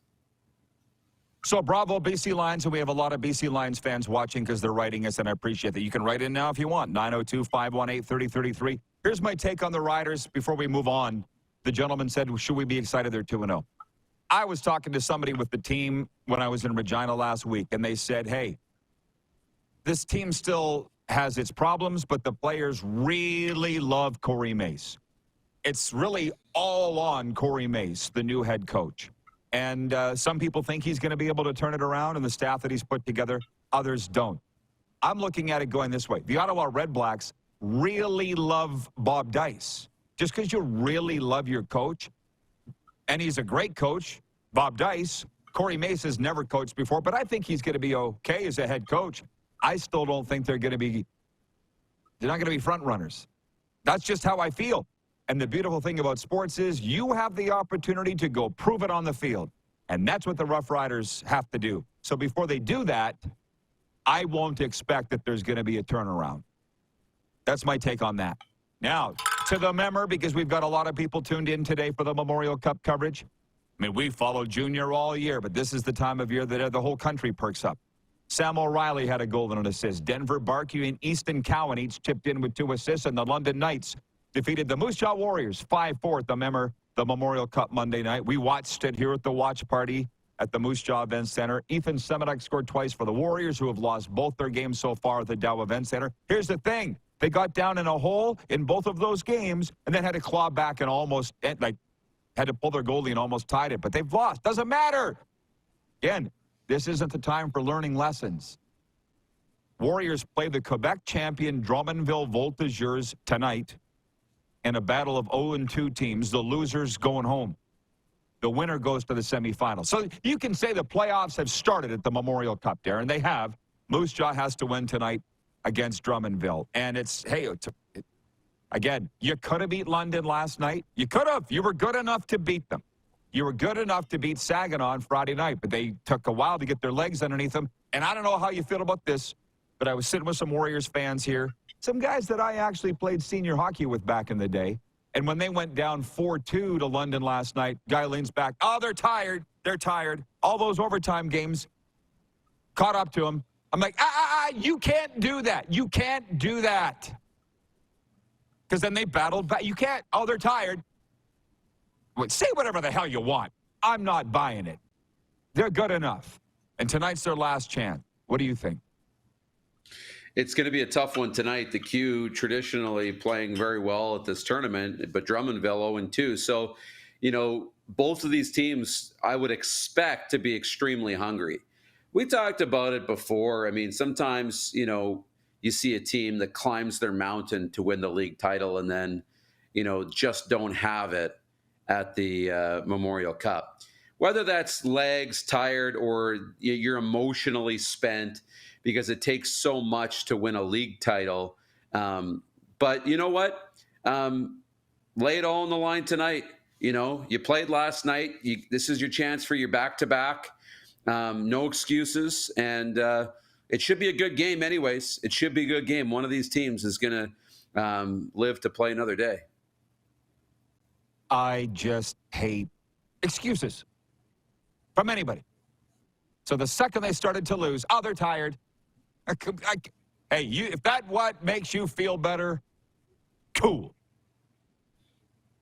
So bravo, BC Lions, and we have a lot of BC Lions fans watching because they're writing us, and I appreciate that. You can write in now if you want, 902-518-3033. Here's my take on the Riders before we move on. The gentleman said, should we be excited they're 2-0? I was talking to somebody with the team when I was in Regina last week, and they said, hey, this team still has its problems, but the players really love Corey Mace. It's really all on Corey Mace, the new head coach. And some people think he's going to be able to turn it around, and the staff that he's put together, others don't. I'm looking at it going this way. The Ottawa Red Blacks really love Bob Dice. Just because you really love your coach, and he's a great coach, Bob Dice, Corey Mace has never coached before, but I think he's going to be okay as a head coach. I still don't think they're not going to be front runners. That's just how I feel. And the beautiful thing about sports is you have the opportunity to go prove it on the field. And that's what the Rough Riders have to do. So before they do that, I won't expect that there's going to be a turnaround. That's my take on that. Now, to the member, because we've got a lot of people tuned in today for the Memorial Cup coverage. I mean, we followed Junior all year, but this is the time of year that the whole country perks up. Sam O'Reilly had a goal and an assist. Denver Barkey and Easton Cowan each chipped in with 2 assists, and the London Knights defeated the Moose Jaw Warriors 5-4 at the Memorial Cup Monday night. We watched it here at the watch party at the Moose Jaw Event Center. Ethan Semenuk scored twice for the Warriors, who have lost both their games so far at the Dow Event Center. Here's the thing. They got down in a hole in both of those games and then had to claw back and almost, had to pull their goalie and almost tied it. But they've lost. Doesn't matter. Again, this isn't the time for learning lessons. Warriors play the Quebec champion Drummondville Voltigeurs tonight in a battle of 0-2 teams. The losers going home. The winner goes to the semifinals. So you can say the playoffs have started at the Memorial Cup, Darren. They have. Moose Jaw has to win tonight against Drummondville. And again, you could have beat London last night. You could have. You were good enough to beat them. You were good enough to beat Saginaw on Friday night, but they took a while to get their legs underneath them. And I don't know how you feel about this, but I was sitting with some Warriors fans here, some guys that I actually played senior hockey with back in the day. And when they went down 4-2 to London last night, guy leans back, oh, they're tired. They're tired. All those overtime games caught up to them. I'm like, you can't do that. You can't do that. Because then they battled back. You can't. Oh, they're tired. Say whatever the hell you want. I'm not buying it. They're good enough. And tonight's their last chance. What do you think? It's going to be a tough one tonight. The Q traditionally playing very well at this tournament, but Drummondville 0-2. So, both of these teams I would expect to be extremely hungry. We talked about it before. I mean, sometimes, you see a team that climbs their mountain to win the league title and then, just don't have it at the Memorial Cup. Whether that's legs, tired, or you're emotionally spent because it takes so much to win a league title. But you know what? Lay it all on the line tonight. You played last night. This is your chance for your back-to-back. No excuses. And it should be a good game anyways. It should be a good game. One of these teams is going to live to play another day. I just hate excuses from anybody. So the second they started to lose, they're tired. Hey, if that what makes you feel better, cool.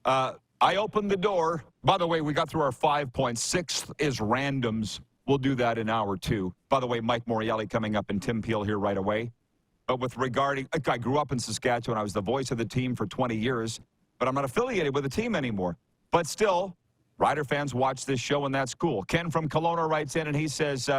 I opened the door. By the way, we got through our 5 points. Sixth is randoms. We'll do that in hour 2. By the way, Mike Morreale coming up and Tim Peel here right away. But with regarding, I grew up in Saskatchewan. I was the voice of the team for 20 years, but I'm not affiliated with the team anymore. But still, Rider fans watch this show, and that's cool. Ken from Kelowna writes in, and he says,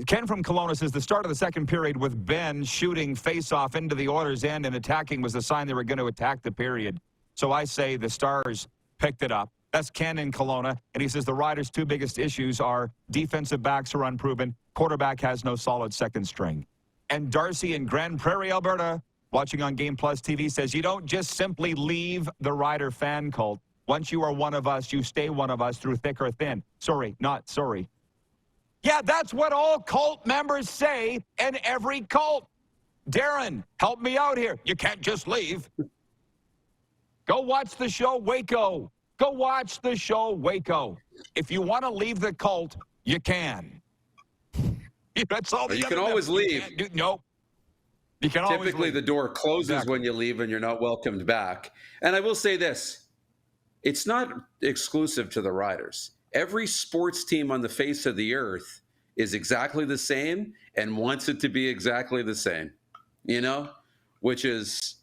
Ken from Kelowna says the start of the second period with Ben shooting face-off into the Oilers' end and attacking was the sign they were going to attack the period. So I say the Stars picked it up. That's Ken in Kelowna. And he says the Riders' 2 biggest issues are defensive backs are unproven, quarterback has no solid second string. And Darcy in Grand Prairie, Alberta, watching on Game Plus TV, says you don't just simply leave the Rider fan cult. Once you are one of us, you stay one of us through thick or thin. Sorry, not sorry. Yeah, that's what all cult members say in every cult. Darren, help me out here. You can't just leave. Go watch the show Waco. Go watch the show Waco. If you want to leave the cult, you can. That's all. You can always leave. No. You can always Typically, leave. the door closes Exactly. when you leave and you're not welcomed back. And I will say this. It's not exclusive to the Riders. Every sports team on the face of the earth is exactly the same and wants it to be exactly the same, you know, which is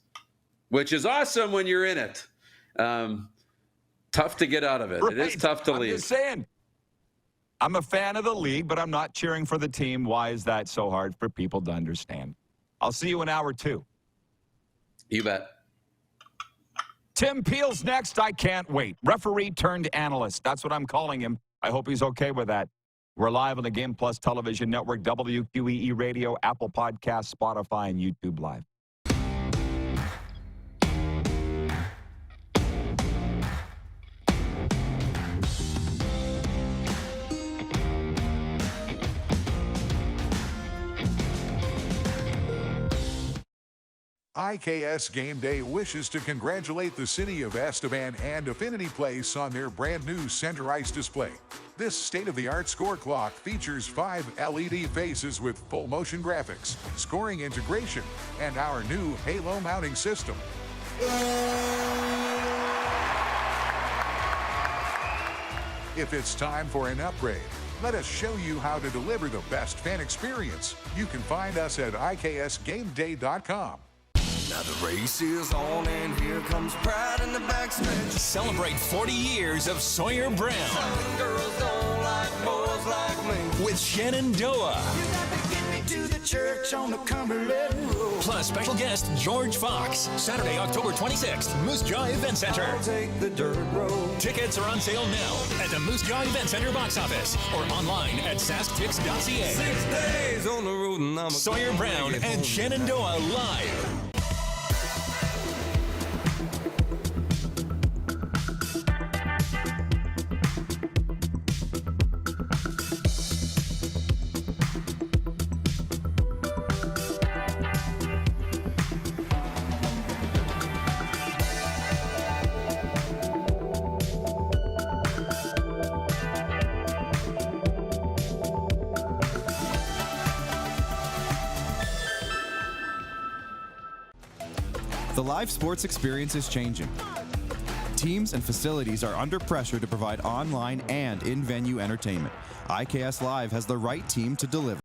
awesome when you're in it. Tough to get out of it. Right. It is tough to leave. I'm just saying. I'm a fan of the league, but I'm not cheering for the team. Why is that so hard for people to understand? I'll see you in hour 2. You bet. Tim Peel's next. I can't wait. Referee turned analyst. That's what I'm calling him. I hope he's okay with that. We're live on the Game Plus Television Network, WQEE Radio, Apple Podcasts, Spotify, and YouTube Live. IKS Game Day wishes to congratulate the City of Estevan and Affinity Place on their brand new center ice display. This state-of-the-art score clock features 5 LED faces with full motion graphics, scoring integration, and our new Halo mounting system. If it's time for an upgrade, let us show you how to deliver the best fan experience. You can find us at IKSGameDay.com. Now the race is on and here comes pride in the backstretch. Celebrate 40 years of Sawyer Brown. Some girls don't like boys like me. With Shenandoah. You got to get me to the church on the Cumberland Road. Plus special guest George Fox. Saturday, October 26th, Moose Jaw Event Center. I'll take the dirt road. Tickets are on sale now at the Moose Jaw Event Center box office or online at sasktix.ca. 6 days on the road and I'm Sawyer Brown and Shenandoah live. The live sports experience is changing. Teams and facilities are under pressure to provide online and in-venue entertainment. IKS Live has the right team to deliver.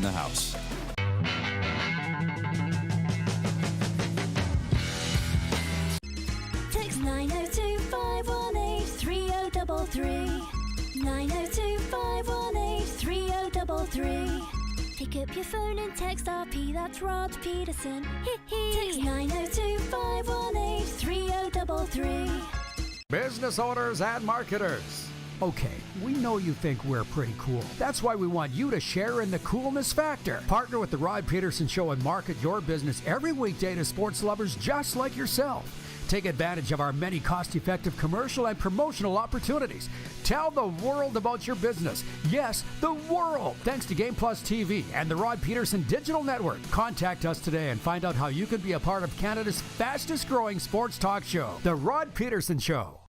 the house. Text 902-518-3033. 902-518-3033. Pick up your phone and text RP, that's Rod Pedersen. Text 902-518-3033. Business owners and marketers. Okay, we know you think we're pretty cool. That's why we want you to share in the coolness factor. Partner with the Rod Pedersen Show and market your business every weekday to sports lovers just like yourself. Take advantage of our many cost-effective commercial and promotional opportunities. Tell the world about your business. Yes, the world. Thanks to Game Plus TV and the Rod Pedersen Digital Network. Contact us today and find out how you can be a part of Canada's fastest-growing sports talk show, The Rod Pedersen Show.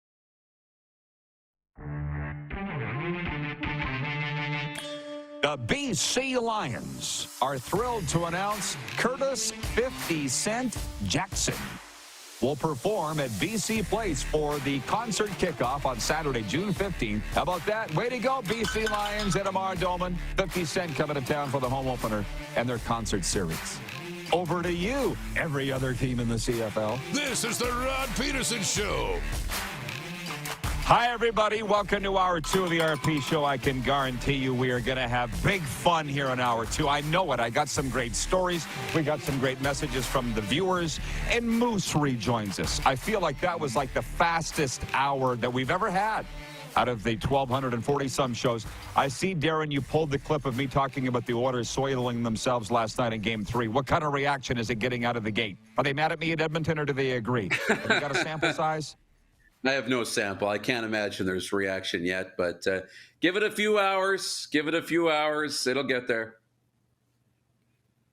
The BC Lions are thrilled to announce Curtis 50 Cent Jackson will perform at BC Place for the concert kickoff on Saturday, June 15th. How about that? Way to go, BC Lions at Amar Doman. 50 Cent coming to town for the home opener and their concert series. Over to you, every other team in the CFL. This is the Rod Pedersen Show. Hi, everybody. Welcome to Hour 2 of the RP Show. I can guarantee you we are going to have big fun here in Hour 2. I know it. I got some great stories. We got some great messages from the viewers. And Moose rejoins us. I feel like that was like the fastest hour that we've ever had out of the 1,240-some shows. I see, Darren, you pulled the clip of me talking about the Oilers soiling themselves last night in Game 3. What kind of reaction is it getting out of the gate? Are they mad at me at Edmonton, or do they agree? Have you got a sample size? I have no sample. I can't imagine there's reaction yet, but give it a few hours. Give it a few hours. It'll get there.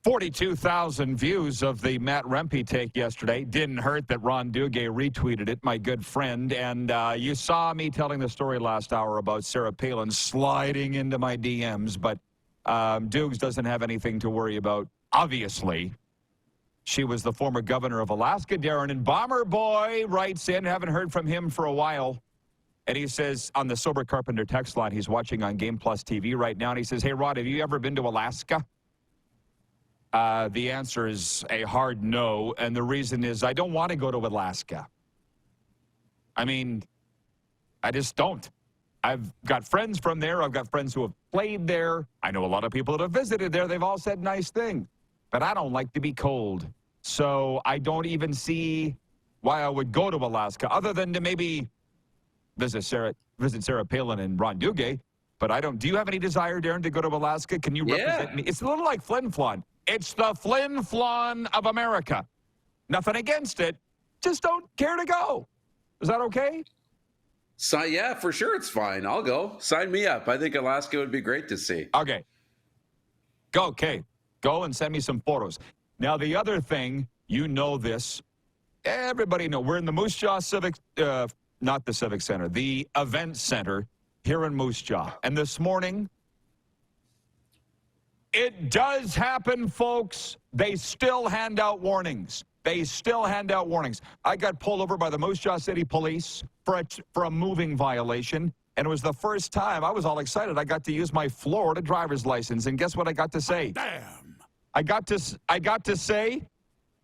42,000 views of the Matt Rempe take yesterday. Didn't hurt that Ron Duguay retweeted it, my good friend. And you saw me telling the story last hour about Sarah Palin sliding into my DMs, but Dukes doesn't have anything to worry about, obviously. She was the former governor of Alaska, Darren. And Bomber Boy writes in, haven't heard from him for a while. And he says on the Sober Carpenter text line, he's watching on Game Plus TV right now. And he says, hey, Rod, have you ever been to Alaska? The answer is a hard no. And the reason is I don't want to go to Alaska. I mean, I just don't. I've got friends from there. I've got friends who have played there. I know a lot of people that have visited there. They've all said nice things. But I don't like to be cold. So I don't even see why I would go to Alaska, other than to maybe visit Sarah Palin and Ron Duguay. But I don't. Do you have any desire, Darren, to go to Alaska? Can you represent me? It's a little like Flin Flon. It's the Flin Flon of America. Nothing against it. Just don't care to go. Is that okay? So, yeah, for sure it's fine. I'll go. Sign me up. I think Alaska would be great to see. Okay. Go, okay. Go and send me some photos. Now, the other thing, you know this. Everybody know we're in the Moose Jaw Civic, not the Civic Center, the Event Center here in Moose Jaw. And this morning, it does happen, folks. They still hand out warnings. They still hand out warnings. I got pulled over by the Moose Jaw City Police for a moving violation. And it was the first time I was all excited. I got to use my Florida driver's license. And guess what I got to say? Damn. I got to say,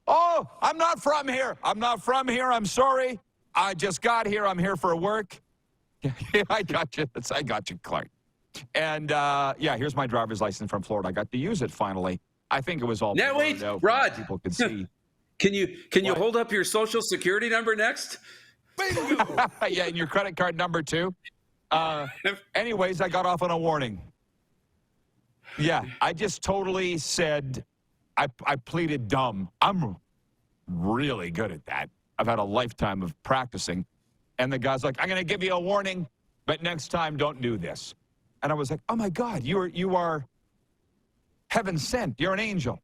oh, I'm not from here. I'm not from here. I'm sorry. I just got here. I'm here for work. I got you. I got you, Clark. And, yeah, here's my driver's license from Florida. I got to use it finally. I think it was all. Now, wait, Rod. People could see. Can you hold up your social security number next? Bingo. Yeah, and your credit card number, too. Anyways, I got off on a warning. Yeah, I just totally said, I pleaded dumb. I'm really good at that. I've had a lifetime of practicing. And the guy's like, I'm going to give you a warning, but next time don't do this. And I was like, oh, my God, you are heaven sent. You're an angel.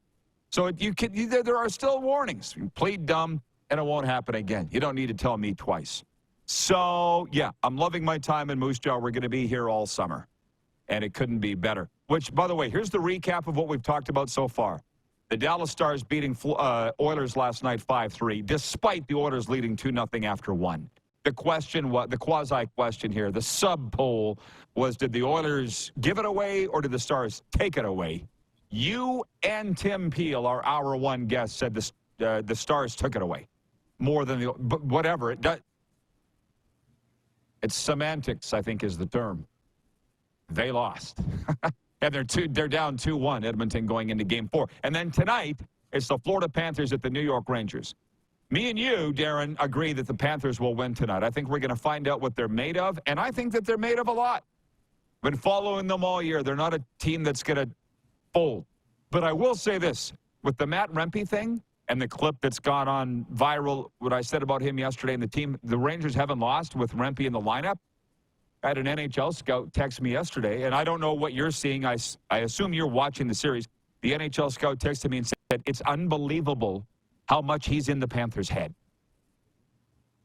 So there are still warnings. You plead dumb, and it won't happen again. You don't need to tell me twice. So, yeah, I'm loving my time in Moose Jaw. We're going to be here all summer, and it couldn't be better. Which, by the way, here's the recap of what we've talked about so far. The Dallas Stars beating Oilers last night 5-3, despite the Oilers leading 2-0 after 1. The question, the quasi-question here, the sub-poll was, did the Oilers give it away or did the Stars take it away? You and Tim Peel, our hour one guest, said the Stars took it away. More than but whatever. It does. It's semantics, I think, is the term. They lost. And they're down 2-1, Edmonton, going into Game 4. And then tonight, it's the Florida Panthers at the New York Rangers. Me and you, Darren, agree that the Panthers will win tonight. I think we're going to find out what they're made of, and I think that they're made of a lot. Been following them all year. They're not a team that's going to fold. But I will say this, with the Matt Rempe thing and the clip that's gone on viral, what I said about him yesterday and the team, the Rangers haven't lost with Rempe in the lineup. I had an NHL scout text me yesterday, and I don't know what you're seeing. I assume you're watching the series. The NHL scout texted me and said, it's unbelievable how much he's in the Panthers' head.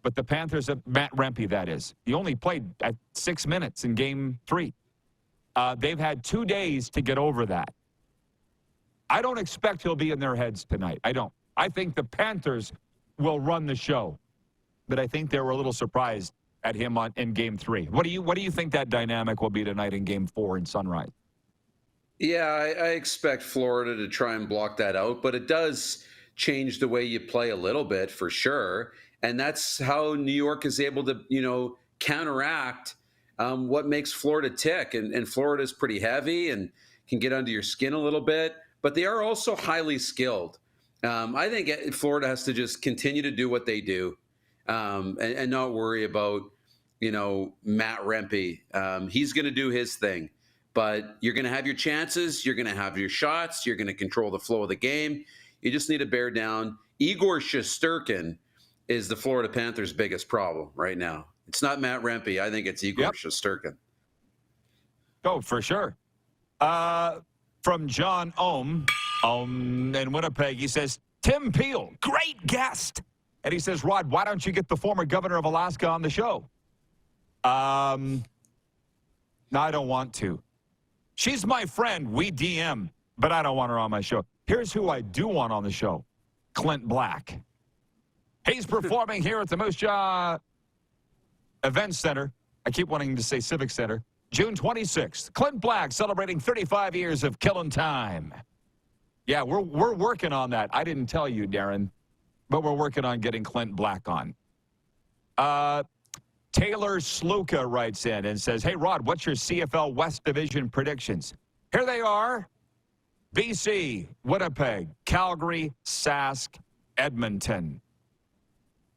But the Panthers, Matt Rempe, that is. He only played at 6 minutes in Game 3. They've had 2 days to get over that. I don't expect he'll be in their heads tonight. I don't. I think the Panthers will run the show. But I think they were a little surprised at him in Game 3. What do you think that dynamic will be tonight in Game 4 in Sunrise? Yeah, I expect Florida to try and block that out, but it does change the way you play a little bit for sure. And that's how New York is able to, counteract what makes Florida tick. And Florida is pretty heavy and can get under your skin a little bit, but they are also highly skilled. I think Florida has to just continue to do what they do. And not worry about, Matt Rempe. He's going to do his thing, but you're going to have your chances. You're going to have your shots. You're going to control the flow of the game. You just need to bear down. Igor Shesterkin is the Florida Panthers' biggest problem right now. It's not Matt Rempe. I think it's Igor Shesterkin. Oh, for sure. From John Ohm in Winnipeg, he says, Tim Peel, great guest. And he says, Rod, why don't you get the former governor of Alaska on the show? No, I don't want to. She's my friend. We DM, but I don't want her on my show. Here's who I do want on the show. Clint Black. He's performing here at the Moose Jaw Event Center. I keep wanting to say Civic Center. June 26th. Clint Black celebrating 35 years of Killin' Time. Yeah, we're working on that. I didn't tell you, Darren. But we're working on getting Clint Black on. Taylor Sluka writes in and says, hey, Rod, what's your CFL West Division predictions? Here they are. BC, Winnipeg, Calgary, Sask, Edmonton.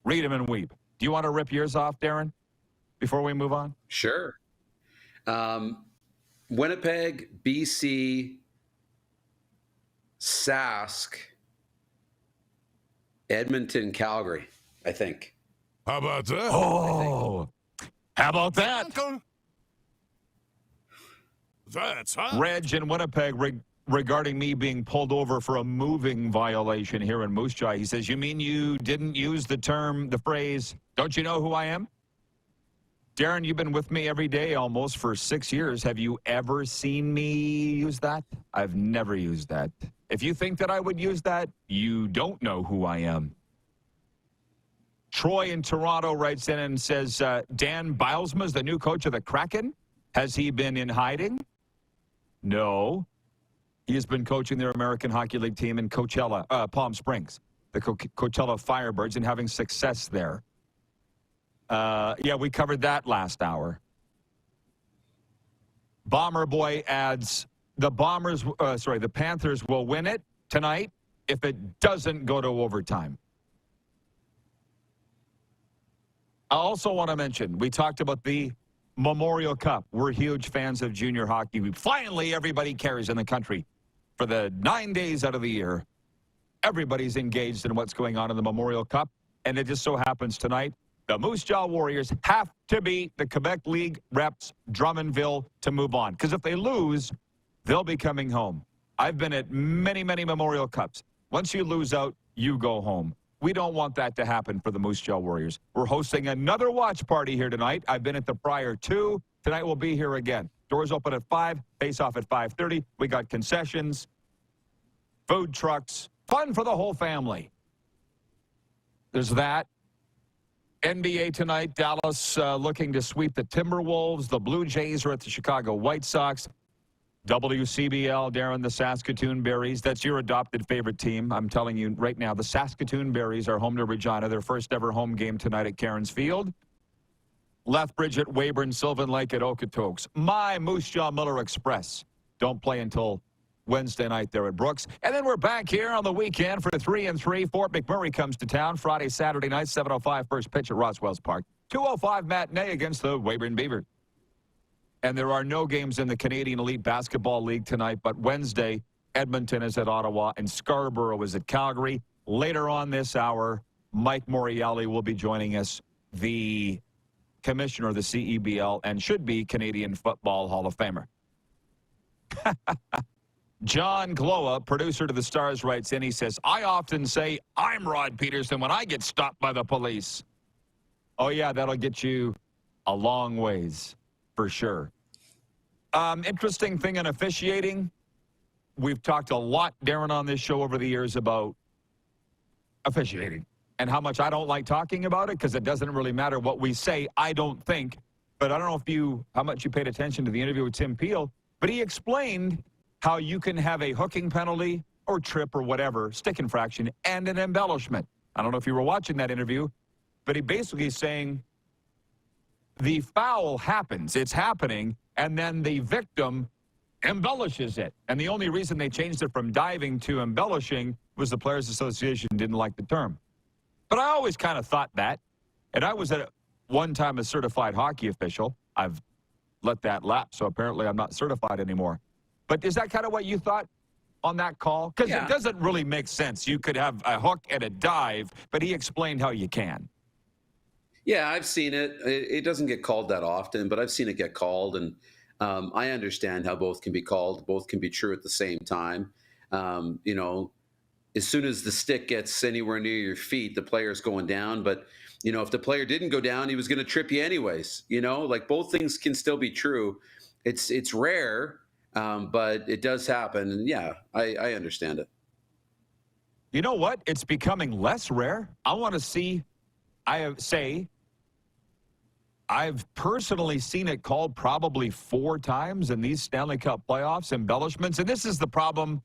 Read them and weep. Do you want to rip yours off, Darren, before we move on? Sure. Winnipeg, BC, Sask, Edmonton, Calgary, I think. How about that? Oh, how about that? That's hot. Reg in Winnipeg regarding me being pulled over for a moving violation here in Moose Jaw. He says, you mean you didn't use the phrase, don't you know who I am? Darren, you've been with me every day almost for 6 years. Have you ever seen me use that? I've never used that. If you think that I would use that, you don't know who I am. Troy in Toronto writes in and says, Dan Bilesma is the new coach of the Kraken. Has he been in hiding? No. He has been coaching their American Hockey League team in Coachella, Palm Springs, the Coachella Firebirds, and having success there. Yeah, we covered that last hour. Bomber Boy adds, the Panthers will win it tonight if it doesn't go to overtime. I also want to mention, we talked about the Memorial Cup. We're huge fans of junior hockey. Finally, everybody cares in the country. For the 9 days out of the year, everybody's engaged in what's going on in the Memorial Cup. And it just so happens tonight, the Moose Jaw Warriors have to beat the Quebec League reps Drummondville to move on. Because if they lose, they'll be coming home. I've been at many, many Memorial Cups. Once you lose out, you go home. We don't want that to happen for the Moose Jaw Warriors. We're hosting another watch party here tonight. I've been at the prior 2. Tonight we'll be here again. Doors open at 5, face off at 5:30. We got concessions, food trucks, fun for the whole family. There's that. NBA tonight, Dallas looking to sweep the Timberwolves. The Blue Jays are at the Chicago White Sox. WCBL, Darren, the Saskatoon Berries. That's your adopted favorite team. I'm telling you right now, the Saskatoon Berries are home to Regina. Their first ever home game tonight at Cairns Field. Lethbridge at Weyburn, Sylvan Lake at Okotoks. My Moose Jaw Miller Express don't play until Wednesday night there at Brooks. And then we're back here on the weekend for 3-3. Fort McMurray comes to town Friday, Saturday night, 7:05 first pitch at Roswell's Park. 2:05 matinee against the Weyburn Beavers. And there are no games in the Canadian Elite Basketball League tonight, but Wednesday, Edmonton is at Ottawa and Scarborough is at Calgary. Later on this hour, Mike Morreale will be joining us, the commissioner of the CEBL and should be Canadian Football Hall of Famer. John Gloa, producer to the Stars, writes in. He says, I often say I'm Rod Pedersen when I get stopped by the police. Oh, yeah, that'll get you a long ways, for sure. Interesting thing in officiating. We've talked a lot, Darren, on this show over the years about officiating and how much I don't like talking about it because it doesn't really matter what we say, I don't think. But I don't know how much you paid attention to the interview with Tim Peel, but he explained how you can have a hooking penalty or trip or whatever, stick infraction, and an embellishment. I don't know if you were watching that interview, but he basically is saying the foul happens, it's happening, and then the victim embellishes it. And the only reason they changed it from diving to embellishing was the Players Association didn't like the term. But I always kind of thought that. And I was at one time a certified hockey official. I've let that lapse, so apparently I'm not certified anymore. But is that kind of what you thought on that call? Because it doesn't really make sense. You could have a hook and a dive, but he explained how you can. Yeah, I've seen it. It doesn't get called that often, but I've seen it get called, and I understand how both can be called. Both can be true at the same time. You know, as soon as the stick gets anywhere near your feet, the player's going down. But, you know, if the player didn't go down, he was going to trip you anyways. You know, like both things can still be true. It's rare, but it does happen. And, yeah, I understand it. You know what? It's becoming less rare. I want to see, I've personally seen it called probably 4 times in these Stanley Cup playoffs, embellishments. And this is the problem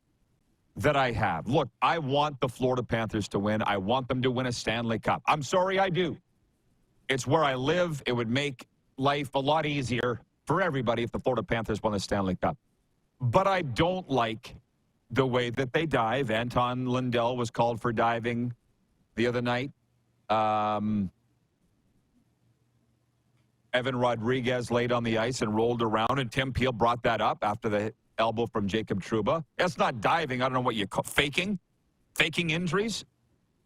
that I have. Look, I want the Florida Panthers to win. I want them to win a Stanley Cup. I'm sorry, I do. It's where I live. It would make life a lot easier for everybody if the Florida Panthers won the Stanley Cup. But I don't like the way that they dive. Anton Lundell was called for diving the other night. Evan Rodriguez laid on the ice and rolled around, and Tim Peel brought that up after the elbow from Jacob Trouba. That's not diving. I don't know what you call faking injuries.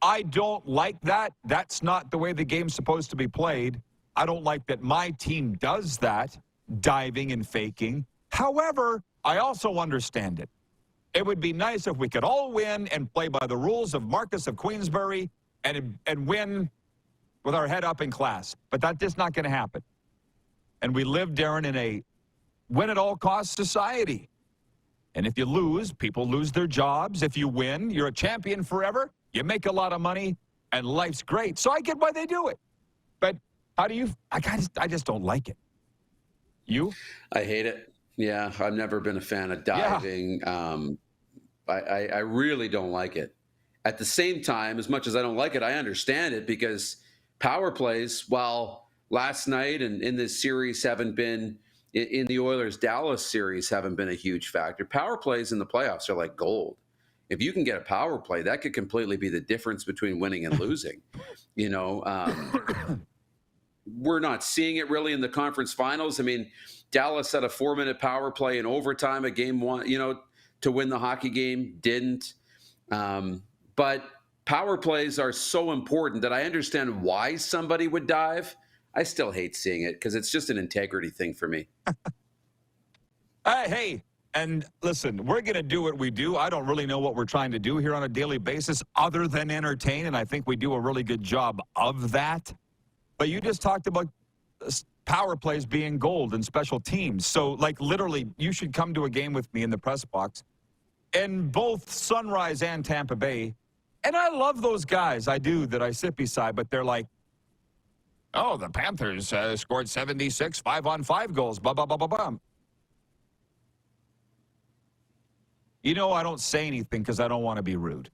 I don't like that. That's not the way the game's supposed to be played. I don't like that my team does that, diving and faking. However, I also understand it. It would be nice if we could all win and play by the rules of Marcus of Queensbury and win with our head up in class. But that's just not going to happen. And we live, Darren, in a win-at-all-costs society. And if you lose, people lose their jobs. If you win, you're a champion forever. You make a lot of money, and life's great. So I get why they do it. But how do you – I just don't like it. You? I hate it. Yeah, I've never been a fan of diving. Yeah. I really don't like it. At the same time, as much as I don't like it, I understand it because power plays, while last night and in this series haven't been – in the Oilers-Dallas series haven't been a huge factor. Power plays in the playoffs are like gold. If you can get a power play, that could completely be the difference between winning and losing. You know, we're not seeing it really in the conference finals. I mean, Dallas had a 4-minute power play in overtime at game 1, you know, to win the hockey game, didn't. But power plays are so important that I understand why somebody would dive. I still hate seeing it because it's just an integrity thing for me. Hey, and listen, we're going to do what we do. I don't really know what we're trying to do here on a daily basis other than entertain, and I think we do a really good job of that. But you just talked about power plays being gold and special teams. So, like, literally, you should come to a game with me in the press box. And both Sunrise and Tampa Bay, and I love those guys, I do, that I sit beside, but they're like, oh, the Panthers scored 76 5-on-5 goals, blah, blah, blah, blah, blah. You know, I don't say anything because I don't want to be rude.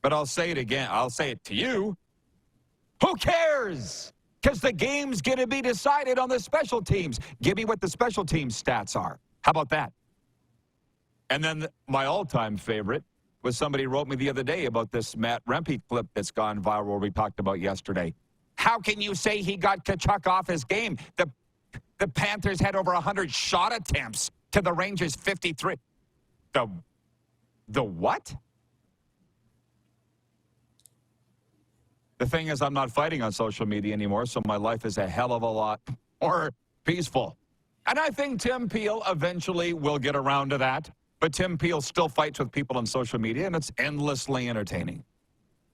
But I'll say it again. I'll say it to you. Who cares? Because the game's going to be decided on the special teams. Give me what the special teams stats are. How about that? And then my all-time favorite was somebody wrote me the other day about this Matt Rempe clip that's gone viral we talked about yesterday. How can you say he got Tkachuk off his game? The Panthers had over 100 shot attempts to the Rangers 53. The what? The thing is, I'm not fighting on social media anymore, so my life is a hell of a lot more peaceful. And I think Tim Peel eventually will get around to that. But Tim Peel still fights with people on social media, and it's endlessly entertaining.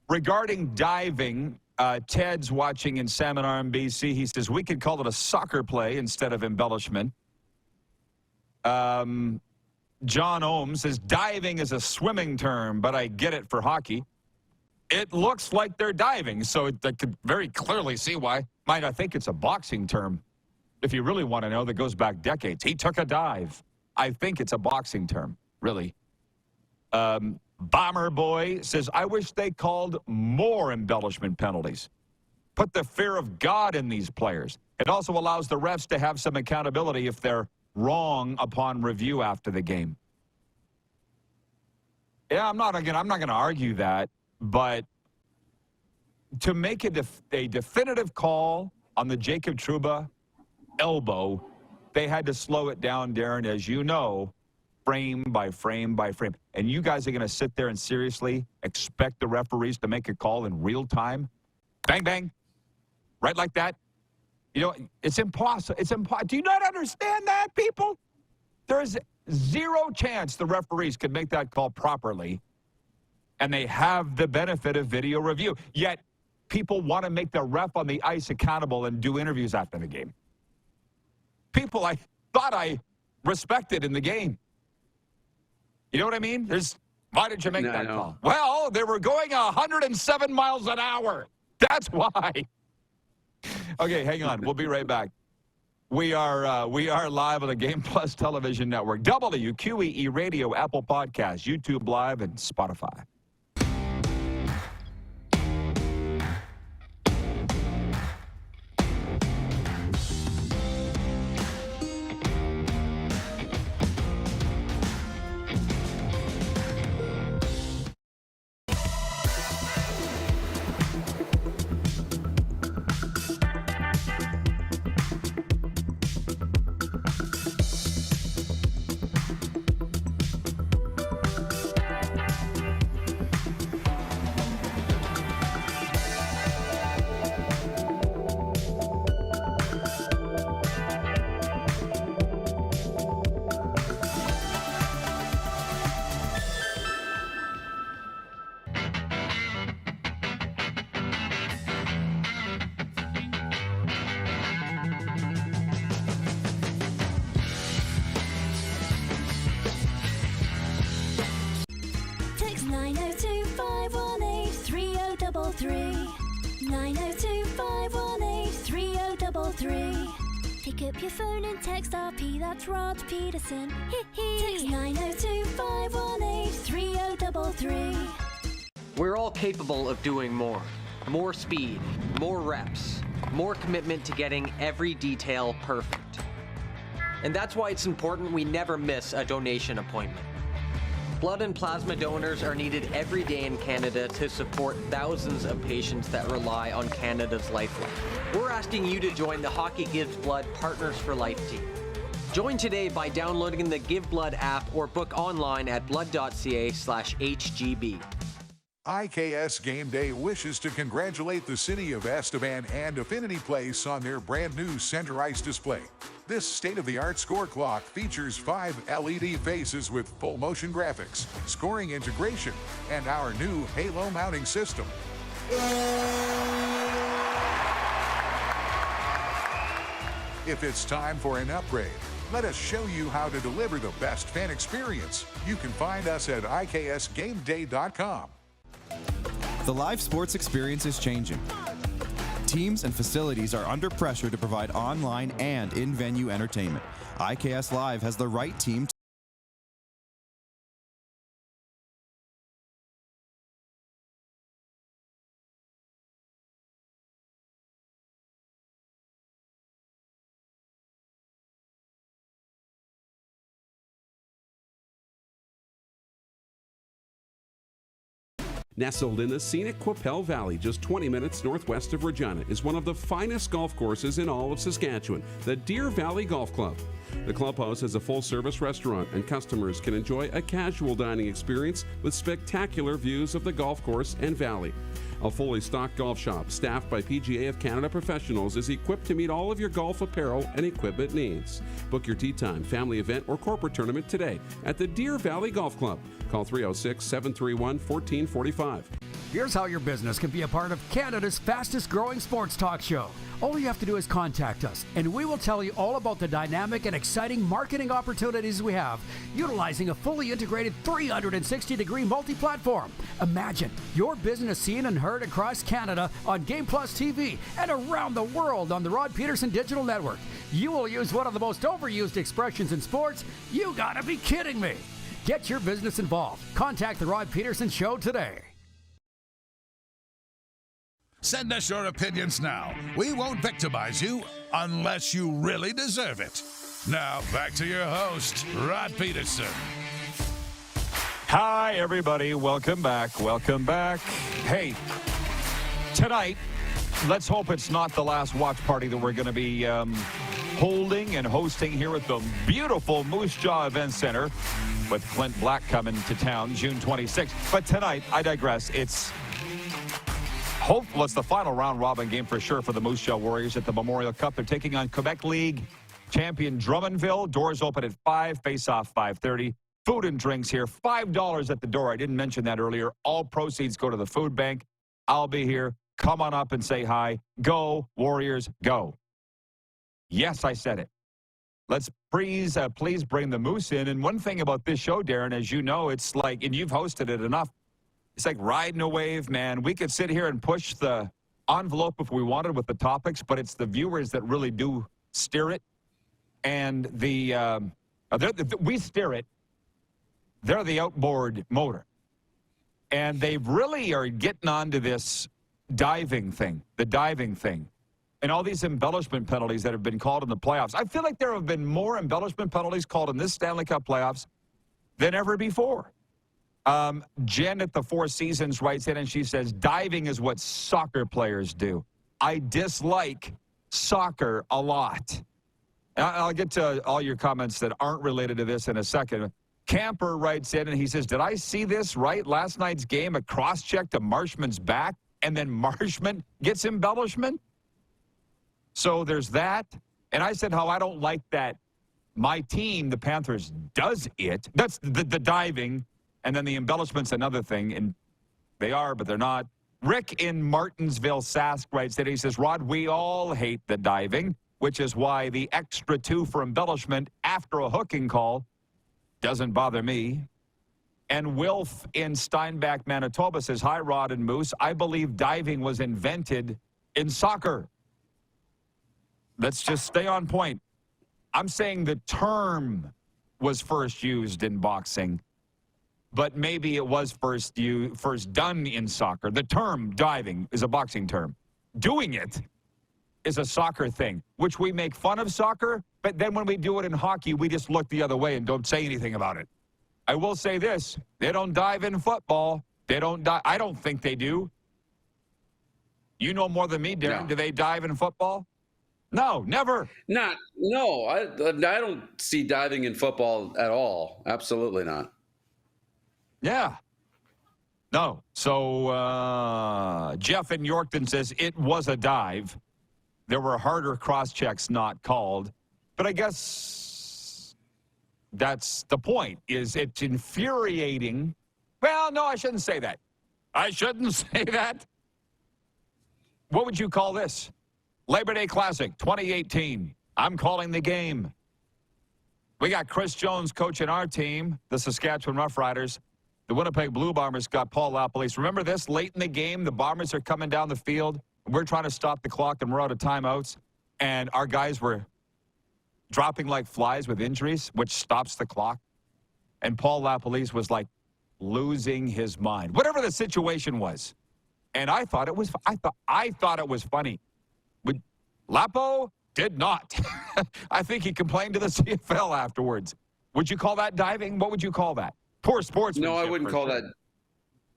Regarding diving, Ted's watching in Salmon Arm, BC. He says, we could call it a soccer play instead of embellishment. John Ohm says, diving is a swimming term, but I get it for hockey. It looks like they're diving, so I could very clearly see why. Might I think it's a boxing term. If you really want to know, that goes back decades. He took a dive. I think it's a boxing term, really. Bomber Boy says, I wish they called more embellishment penalties. Put the fear of God in these players. It also allows the refs to have some accountability if they're wrong upon review after the game. Yeah, I'm not going to argue that, but to make a definitive call on the Jacob Trouba elbow, they had to slow it down, Darren, as you know, frame by frame by frame. And you guys are going to sit there and seriously expect the referees to make a call in real time? Bang, bang. Right like that? You know, it's impossible. It's impossible. Do you not understand that, people? There's zero chance the referees could make that call properly, and they have the benefit of video review. Yet, people want to make the ref on the ice accountable and do interviews after the game. People I thought I respected in the game. You know what I mean? Why did you make that call? Well, they were going 107 miles an hour. That's why. Okay, hang on. We'll be right back. We are live on the Game Plus Television Network, WQEE Radio, Apple Podcasts, YouTube Live, and Spotify. Text 902-518-3033. 902-518-3033. Pick up your phone and text RP, that's Rod Pedersen. Text 902-518-3033. We're all capable of doing more. More speed, more reps, more commitment to getting every detail perfect. And that's why it's important we never miss a donation appointment. Blood and plasma donors are needed every day in Canada to support thousands of patients that rely on Canada's lifeline. We're asking you to join the Hockey Gives Blood Partners for Life team. Join today by downloading the Give Blood app or book online at blood.ca/HGB. IKS Game Day wishes to congratulate the city of Estevan and Affinity Place on their brand new center ice display. This state-of-the-art score clock features 5 LED faces with full motion graphics, scoring integration, and our new Halo mounting system. If it's time for an upgrade, let us show you how to deliver the best fan experience. You can find us at IKSGameDay.com. The live sports experience is changing. Teams and facilities are under pressure to provide online and in-venue entertainment. IKS Live has the right team Nestled in the scenic Qu'Appelle Valley, just 20 minutes northwest of Regina, is one of the finest golf courses in all of Saskatchewan, the Deer Valley Golf Club. The clubhouse has a full-service restaurant, and customers can enjoy a casual dining experience with spectacular views of the golf course and valley. A fully stocked golf shop, staffed by PGA of Canada professionals, is equipped to meet all of your golf apparel and equipment needs. Book your tee time, family event, or corporate tournament today at the Deer Valley Golf Club. Call 306-731-1445. Here's how your business can be a part of Canada's fastest growing sports talk show. All you have to do is contact us, and we will tell you all about the dynamic and exciting marketing opportunities we have, utilizing a fully integrated 360-degree multi-platform. Imagine your business seen and heard across Canada on Game Plus TV and around the world on the Rod Pedersen Digital Network. You will use one of the most overused expressions in sports. You gotta be kidding me. Get your business involved. Contact the Rod Pedersen Show today. Send us your opinions now. We won't victimize you unless you really deserve it. Now, back to your host, Rod Pedersen. Hi, everybody. Welcome back. Welcome back. Hey, tonight, let's hope it's not the last watch party that we're going to be holding and hosting here at the beautiful Moose Jaw Event Center with Clint Black coming to town June 26th. But tonight, I digress. It's the final round-robin game for sure for the Moose Jaw Warriors at the Memorial Cup. They're taking on Quebec League champion Drummondville. Doors open at 5, face-off 5:30. Food and drinks here, $5 at the door. I didn't mention that earlier. All proceeds go to the food bank. I'll be here. Come on up and say hi. Go, Warriors, go. Yes, I said it. Let's please bring the Moose in. And one thing about this show, Darren, as you know, it's like, and you've hosted it enough, it's like riding a wave, man. We could sit here and push the envelope if we wanted with the topics, but it's the viewers that really do steer it. And we steer it. They're the outboard motor. And they really are getting onto this diving thing, and all these embellishment penalties that have been called in the playoffs. I feel like there have been more embellishment penalties called in this Stanley Cup playoffs than ever before. Jen at the Four Seasons writes in and she says, diving is what soccer players do. I dislike soccer a lot. And I'll get to all your comments that aren't related to this in a second. Camper writes in and he says, did I see this right? Last night's game, a cross-check to Marshman's back, and then Marshman gets embellishment? So there's that. And I said how I don't like that my team, the Panthers, does it. That's the diving. And then the embellishment's another thing, and they are, but they're not. Rick in Martinsville, Sask writes that he says, Rod, we all hate the diving, which is why the extra 2 for embellishment after a hooking call doesn't bother me. And Wilf in Steinbach, Manitoba says, hi, Rod and Moose. I believe diving was invented in soccer. Let's just stay on point. I'm saying the term was first used in boxing, but maybe it was first done in soccer. The term diving is a boxing term. Doing it is a soccer thing, which we make fun of soccer, but then when we do it in hockey, we just look the other way and don't say anything about it. I will say this, they don't dive in football. They don't dive. I don't think they do. You know more than me, Darren. No. Do they dive in football? No, never. No, I don't see diving in football at all. Absolutely not. Yeah. No. So Jeff in Yorkton says it was a dive. There were harder cross-checks not called. But I guess that's the point, is it's infuriating. Well, no, I shouldn't say that. I shouldn't say that. What would you call this? Labor Day Classic 2018. I'm calling the game. We got Chris Jones coaching our team, the Saskatchewan Roughriders. The Winnipeg Blue Bombers got Paul LaPolice. Remember this? Late in the game, the Bombers are coming down the field. We're trying to stop the clock, and we're out of timeouts. And our guys were dropping like flies with injuries, which stops the clock. And Paul LaPolice was like losing his mind, whatever the situation was. And I thought it was funny. But Lapo did not. I think he complained to the CFL afterwards. Would you call that diving? What would you call that? Poor sportsmanship. No, I wouldn't call that.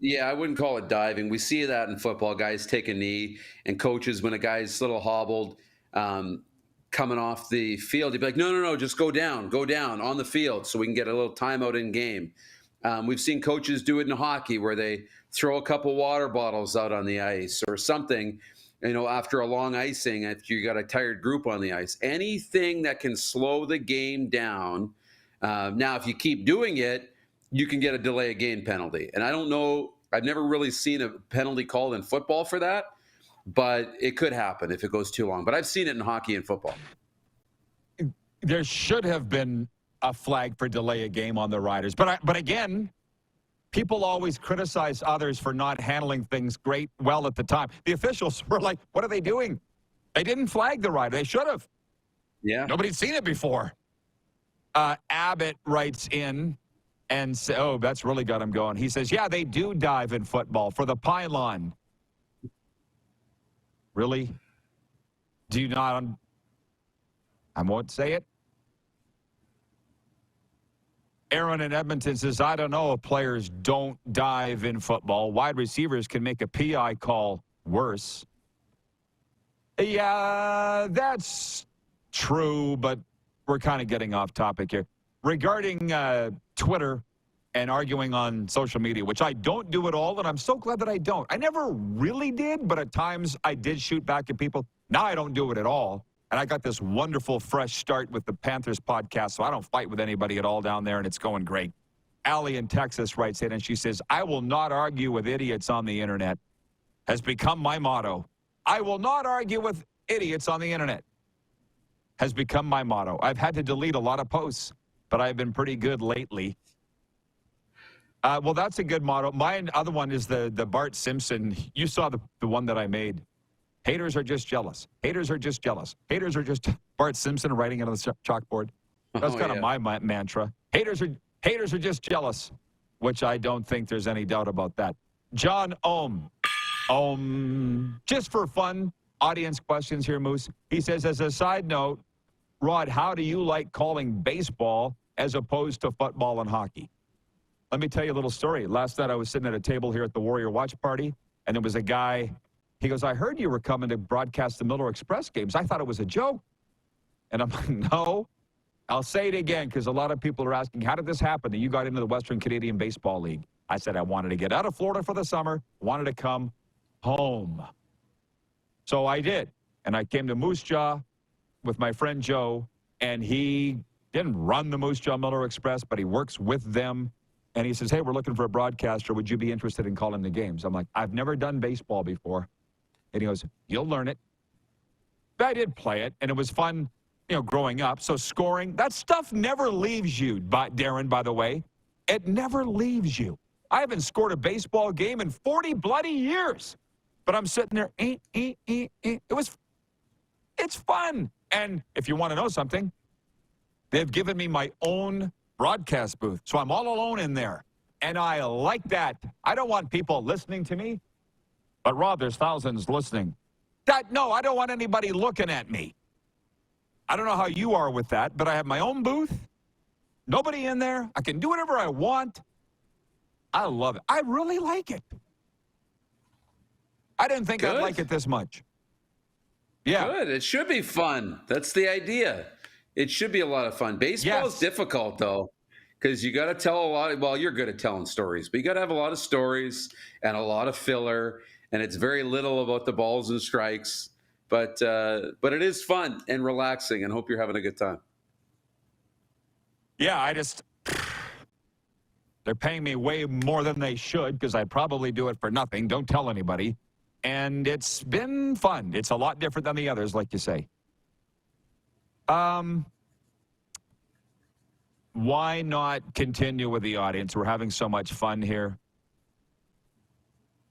Yeah, I wouldn't call it diving. We see that in football. Guys take a knee, and coaches, when a guy's a little hobbled, coming off the field, he'd be like, no, just go down on the field so we can get a little timeout in game. We've seen coaches do it in hockey where they throw a couple water bottles out on the ice or something, after a long icing, if you got a tired group on the ice. Anything that can slow the game down. Now, if you keep doing it, you can get a delay of game penalty. And I don't know, I've never really seen a penalty called in football for that, but it could happen if it goes too long. But I've seen it in hockey and football. There should have been a flag for delay a game on the Riders. But again, people always criticize others for not handling things well at the time. The officials were like, what are they doing? They didn't flag the Riders. They should have. Yeah. Nobody's seen it before. Abbott writes in and says, oh, that's really got him going. He says, yeah, they do dive in football for the pylon. Really? Do you not? I won't say it. Aaron in Edmonton says, I don't know if players don't dive in football. Wide receivers can make a PI call worse. Yeah, that's true, but we're kind of getting off topic here. Regarding Twitter and arguing on social media, which I don't do at all, and I'm so glad that I don't. I never really did, but at times I did shoot back at people. Now I don't do it at all. And I got this wonderful fresh start with the Panthers podcast, so I don't fight with anybody at all down there, and it's going great. Allie in Texas writes in, and she says, I will not argue with idiots on the internet. Has become my motto. I will not argue with idiots on the internet. Has become my motto. I've had to delete a lot of posts, but I've been pretty good lately. Well, that's a good motto. My other one is the Bart Simpson. You saw the one that I made. Haters are just jealous. Haters are just jealous. Haters are just Bart Simpson writing it on the chalkboard. That's kind of my mantra. Haters are just jealous, which I don't think there's any doubt about that. John Ohm. Just for fun, audience questions here, Moose. He says, as a side note, Rod, how do you like calling baseball as opposed to football and hockey? Let me tell you a little story. Last night I was sitting at a table here at the Warrior Watch Party, and there was a guy. He goes, I heard you were coming to broadcast the Miller Express games. I thought it was a joke. And I'm like, no. I'll say it again because a lot of people are asking, how did this happen that you got into the Western Canadian Baseball League? I said I wanted to get out of Florida for the summer, wanted to come home. So I did. And I came to Moose Jaw with my friend Joe, and he didn't run the Moose Jaw Miller Express, but he works with them. And he says, hey, we're looking for a broadcaster. Would you be interested in calling the games? I'm like, I've never done baseball before. And he goes, you'll learn it. But I did play it, and it was fun, growing up. So scoring, that stuff never leaves you, Darren, by the way. It never leaves you. I haven't scored a baseball game in 40 bloody years. But I'm sitting there, it's fun. And if you want to know something, they've given me my own broadcast booth. So I'm all alone in there. And I like that. I don't want people listening to me. But, Rob, there's thousands listening. No, I don't want anybody looking at me. I don't know how you are with that, but I have my own booth. Nobody in there. I can do whatever I want. I love it. I really like it. I didn't think I'd like it this much. Yeah. Good. It should be fun. That's the idea. It should be a lot of fun. Baseball is difficult, though, because you got to tell a lot. Well, you're good at telling stories, but you got to have a lot of stories and a lot of filler. And it's very little about the balls and strikes, but it is fun and relaxing, and hope you're having a good time. Yeah, they're paying me way more than they should because I'd probably do it for nothing. Don't tell anybody. And it's been fun. It's a lot different than the others, like you say. Why not continue with the audience? We're having so much fun here.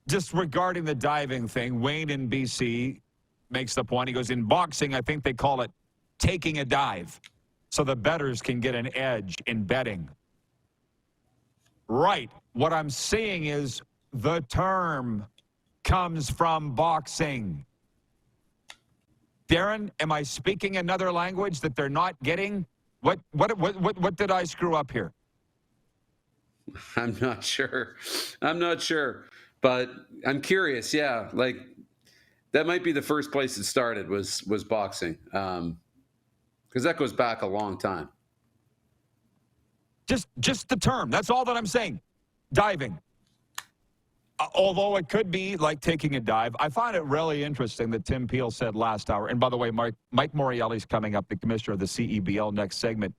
Just regarding the diving thing, Wayne in BC makes the point. He goes, in boxing, I think they call it taking a dive so the bettors can get an edge in betting. Right. What I'm saying is the term comes from boxing. Darren, am I speaking another language that they're not getting? What did I screw up here? I'm not sure. But I'm curious. Yeah, like that might be the first place it started was boxing, because that goes back a long time. Just the term. That's all that I'm saying. Diving. Although it could be like taking a dive. I find it really interesting that Tim Peel said last hour, and by the way, Mike Morreale's coming up, the commissioner of the CEBL, next segment,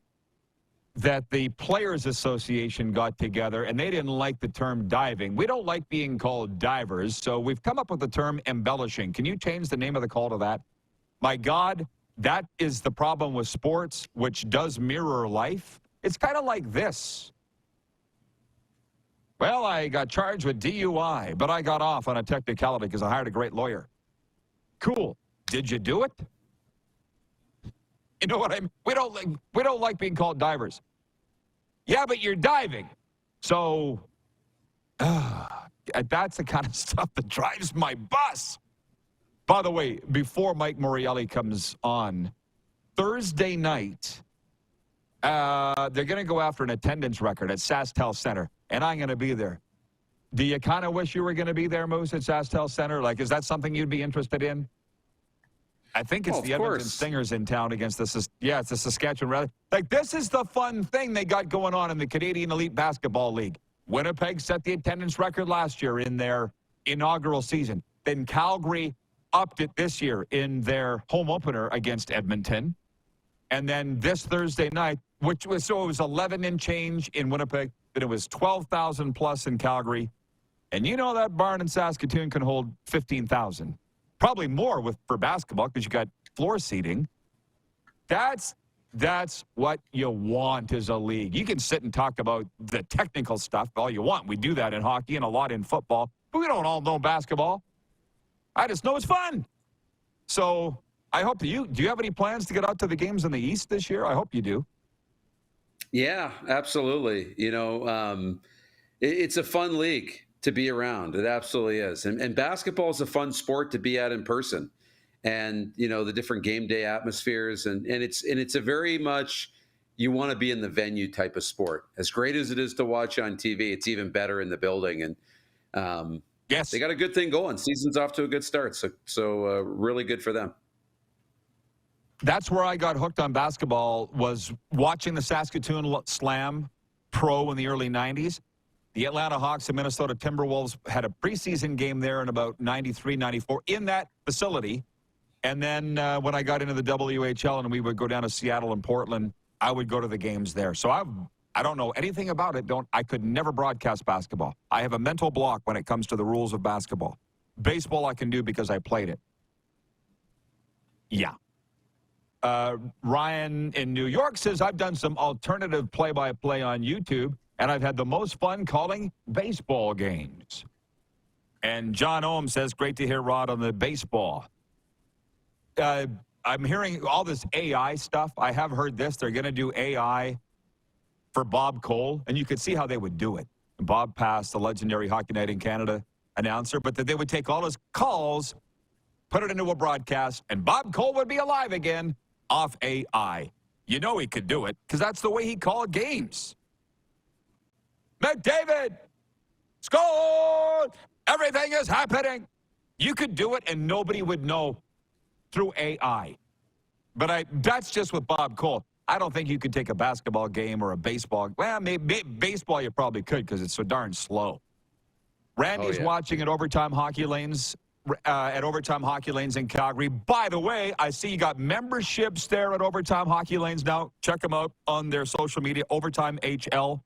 that the Players Association got together and they didn't like the term diving. We don't like being called divers, so we've come up with the term embellishing. Can you change the name of the call to that? My God, that is the problem with sports, which does mirror life. It's kind of like this. Well, I got charged with DUI, but I got off on a technicality because I hired a great lawyer. Cool. Did you do it? You know what I mean? We don't like being called divers. Yeah, but you're diving. So that's the kind of stuff that drives my bus. By the way, before Mike Morreale comes on, Thursday night, they're going to go after an attendance record at SaskTel Center, and I'm going to be there. Do you kind of wish you were going to be there, Moose, at SaskTel Center? Like, is that something you'd be interested in? I think it's the Edmonton Stingers in town against the, it's the Saskatchewan. Like, this is the fun thing they got going on in the Canadian Elite Basketball League. Winnipeg set the attendance record last year in their inaugural season. Then Calgary upped it this year in their home opener against Edmonton. And then this Thursday night, which was, so it was 11 and change in Winnipeg, then it was 12,000 plus in Calgary. And you know that barn in Saskatoon can hold 15,000. Probably more for basketball because you got floor seating. That's what you want as a league. You can sit and talk about the technical stuff all you want. We do that in hockey and a lot in football, but we don't all know basketball. I just know it's fun. So I hope do you have any plans to get out to the games in the East this year? I hope you do. Yeah, absolutely. You know, it's a fun league to be around. It absolutely is. And basketball is a fun sport to be at in person. And, you know, the different game day atmospheres. And it's a very much, you want to be in the venue type of sport. As great as it is to watch on TV, it's even better in the building. And yes, they got a good thing going. Season's off to a good start. So really good for them. That's where I got hooked on basketball, was watching the Saskatoon Slam Pro in the early 90s. The Atlanta Hawks and Minnesota Timberwolves had a preseason game there in about 93, 94 in that facility. And then when I got into the WHL and we would go down to Seattle and Portland, I would go to the games there. So I don't know anything about it. I could never broadcast basketball. I have a mental block when it comes to the rules of basketball. Baseball I can do because I played it. Yeah. Ryan in New York says, I've done some alternative play-by-play on YouTube, and I've had the most fun calling baseball games. And John Ohm says, great to hear Rod on the baseball. I'm hearing all this AI stuff. I have heard this. They're going to do AI for Bob Cole, and you could see how they would do it. Bob Pass, the legendary Hockey Night in Canada announcer, but that they would take all his calls, put it into a broadcast, and Bob Cole would be alive again off AI. You know he could do it because that's the way he called games. McDavid scored! Everything is happening. You could do it and nobody would know through AI. But that's just with Bob Cole. I don't think you could take a basketball game or a baseball. Well, maybe baseball you probably could because it's so darn slow. Randy's watching at Overtime Hockey Lanes in Calgary. By the way, I see you got memberships there at Overtime Hockey Lanes now. Check them out on their social media, Overtime HL,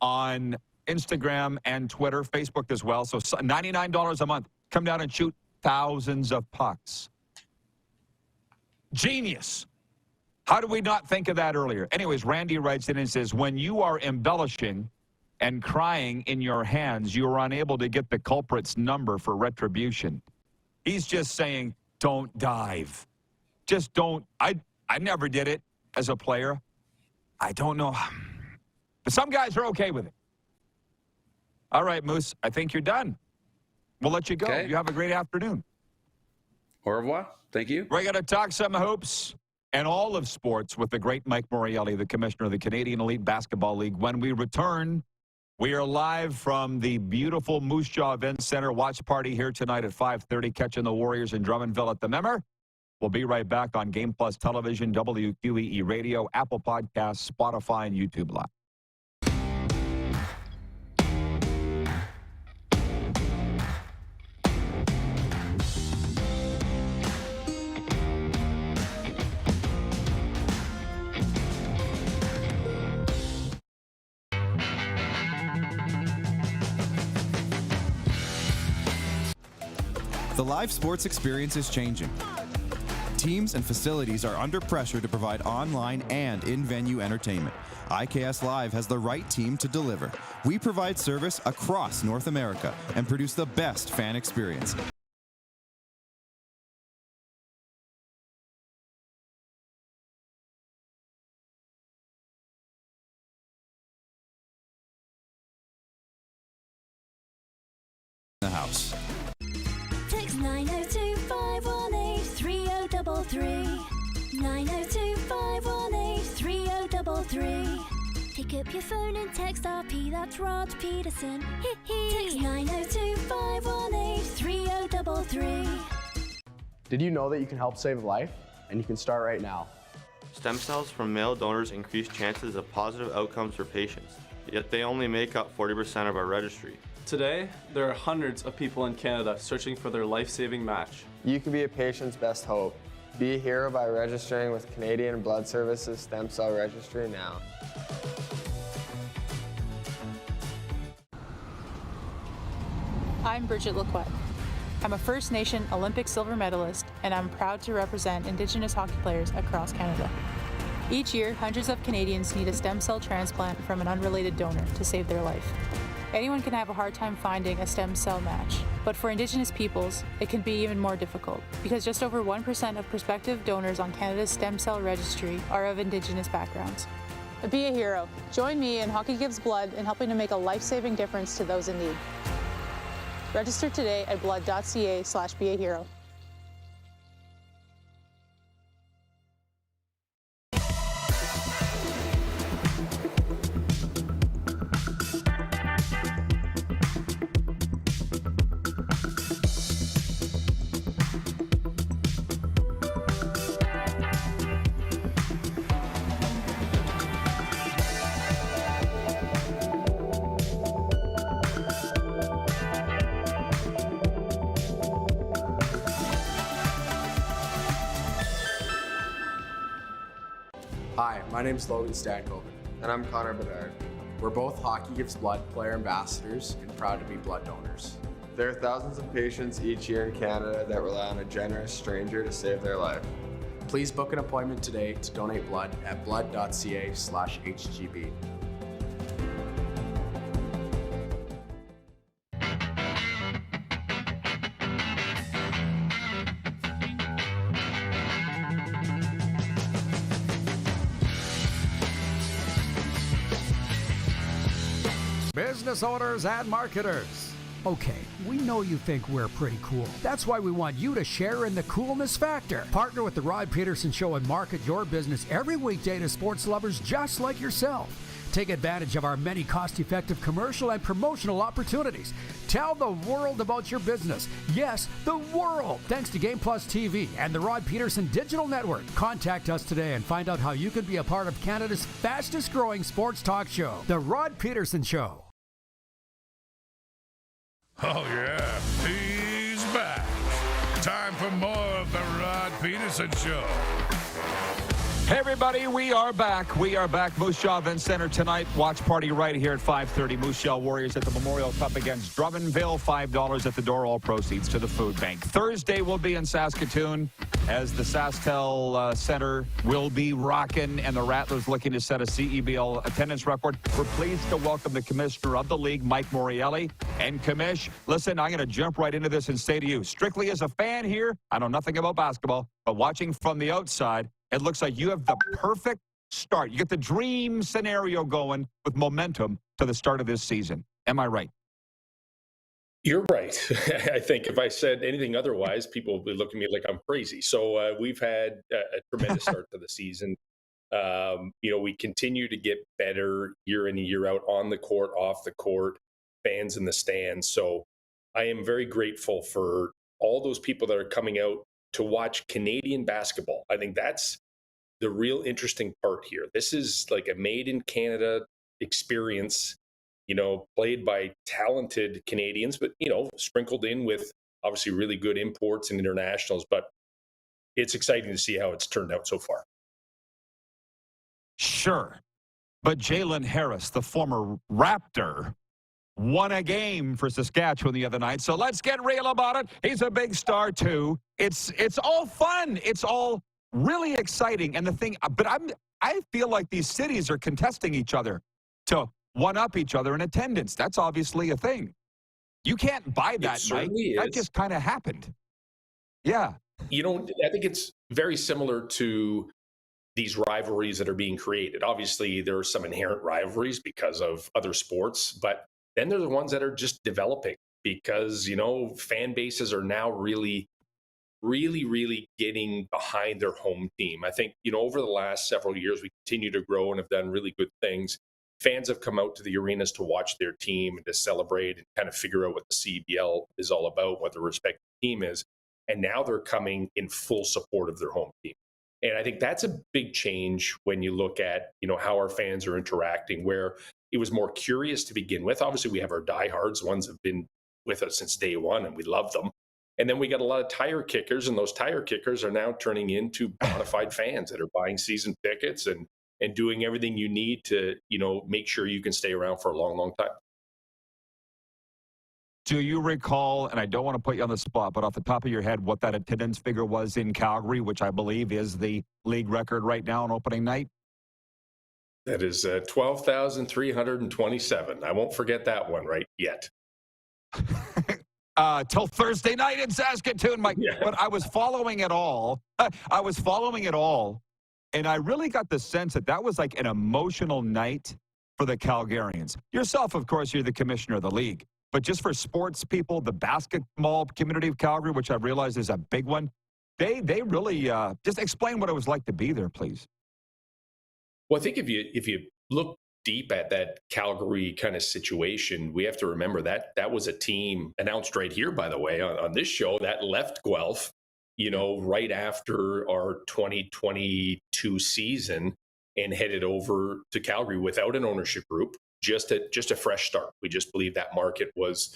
on Instagram and Twitter, Facebook as well. So $99 a month. Come down and shoot thousands of pucks. Genius. How did we not think of that earlier? Anyways, Randy writes in and says, when you are embellishing and crying in your hands, you are unable to get the culprit's number for retribution. He's just saying, don't dive. Just don't. I never did it as a player. I don't know. But some guys are okay with it. All right, Moose, I think you're done. We'll let you go. Okay. You have a great afternoon. Au revoir. Thank you. We're going to talk some hoops and all of sports with the great Mike Morreale, the commissioner of the Canadian Elite Basketball League, when we return We are live from the beautiful Moose Jaw Event Center. Watch party here tonight at 5:30, catching the Warriors in Drummondville at the Memmer. We'll be right back on Game Plus Television, WQEE Radio, Apple Podcasts, Spotify, and YouTube Live. The live sports experience is changing. Teams and facilities are under pressure to provide online and in-venue entertainment. IKS Live has the right team to deliver. We provide service across North America and produce the best fan experience. The house. Text 902-518-3033. 902-518-3033. Pick up your phone and text RP, that's Rod Pedersen. Text 902-518-3033. Did you know that you can help save a life? And you can start right now. Stem cells from male donors increase chances of positive outcomes for patients, yet they only make up 40% of our registry. Today, there are hundreds of people in Canada searching for their life-saving match. You can be a patient's best hope. Be a hero by registering with Canadian Blood Services Stem Cell Registry now. I'm Bridget Lacquette. I'm a First Nation Olympic silver medalist, and I'm proud to represent Indigenous hockey players across Canada. Each year, hundreds of Canadians need a stem cell transplant from an unrelated donor to save their life. Anyone can have a hard time finding a stem cell match, but for Indigenous peoples, it can be even more difficult because just over 1% of prospective donors on Canada's stem cell registry are of Indigenous backgrounds. Be a hero. Join me in Hockey Gives Blood in helping to make a life-saving difference to those in need. Register today at blood.ca/beahero. Hi, my name is Logan Stankoven. And I'm Connor Bedard. We're both Hockey Gives Blood player ambassadors and proud to be blood donors. There are thousands of patients each year in Canada that rely on a generous stranger to save their life. Please book an appointment today to donate blood at blood.ca/HGB. Business owners and marketers. Okay, we know you think we're pretty cool. That's why we want you to share in the coolness factor. Partner with the Rod Pedersen Show and market your business every weekday to sports lovers just like yourself. Take advantage of our many cost-effective commercial and promotional opportunities. Tell the world about your business. Yes, the world. Thanks to Game Plus TV and the Rod Pedersen Digital Network. Contact us today and find out how you can be a part of Canada's fastest-growing sports talk show, The Rod Pedersen Show. Oh, yeah, he's back. Time for more of the Rod Pedersen Show. Hey, everybody, we are back. We are back. Moose Jaw Event Center tonight. Watch party right here at 5:30. Moose Jaw Warriors at the Memorial Cup against Drummondville. $5 at the door. All proceeds to the food bank. Thursday, we'll be in Saskatoon as the SaskTel Center will be rocking, and the Rattlers looking to set a CEBL attendance record. We're pleased to welcome the commissioner of the league, Mike Morreale. And Commish, listen, I'm going to jump right into this and say to you, strictly as a fan here, I know nothing about basketball, but watching from the outside, it looks like you have the perfect start. You get the dream scenario going with momentum to the start of this season. Am I right? You're right. I think if I said anything otherwise, people would look at me like I'm crazy. So we've had a tremendous start to the season. We continue to get better year in and year out on the court, off the court, fans in the stands. So I am very grateful for all those people that are coming out to watch Canadian basketball. I think that's the real interesting part here. This is like a made in Canada experience, played by talented Canadians, but, sprinkled in with obviously really good imports and internationals. But it's exciting to see how it's turned out so far. Sure. But Jalen Harris, the former Raptor, won a game for Saskatchewan the other night. So let's get real about it. He's a big star, too. It's all fun. It's all really exciting. And the thing, but I feel like these cities are contesting each other to one-up each other in attendance. That's obviously a thing. You can't buy that, Mike. That just kind of happened. Yeah. I think it's very similar to these rivalries that are being created. Obviously, there are some inherent rivalries because of other sports, but then there are the ones that are just developing because, fan bases are now really getting behind their home team. I think, over the last several years, we continue to grow and have done really good things. Fans have come out to the arenas to watch their team and to celebrate and kind of figure out what the CEBL is all about, what the respective team is. And now they're coming in full support of their home team. And I think that's a big change when you look at, how our fans are interacting, where it was more curious to begin with. Obviously, we have our diehards, ones that have been with us since day one, and we love them. And then we got a lot of tire kickers, and those tire kickers are now turning into bona fide fans that are buying season tickets and doing everything you need to, make sure you can stay around for a long, long time. Do you recall, and I don't want to put you on the spot, but off the top of your head, what that attendance figure was in Calgary, which I believe is the league record right now on opening night? That is 12,327. I won't forget that one right yet. Till Thursday night in Saskatoon, Mike. Yeah. But I was following it all. And I really got the sense that was like an emotional night for the Calgarians. Yourself, of course, you're the commissioner of the league. But just for sports people, the basketball community of Calgary, which I realize is a big one, they really just explain what it was like to be there, please. Well, I think if you look deep at that Calgary kind of situation, we have to remember that was a team announced right here, by the way, on this show that left Guelph, right after our 2022 season and headed over to Calgary without an ownership group. Just a fresh start. We just believe that market was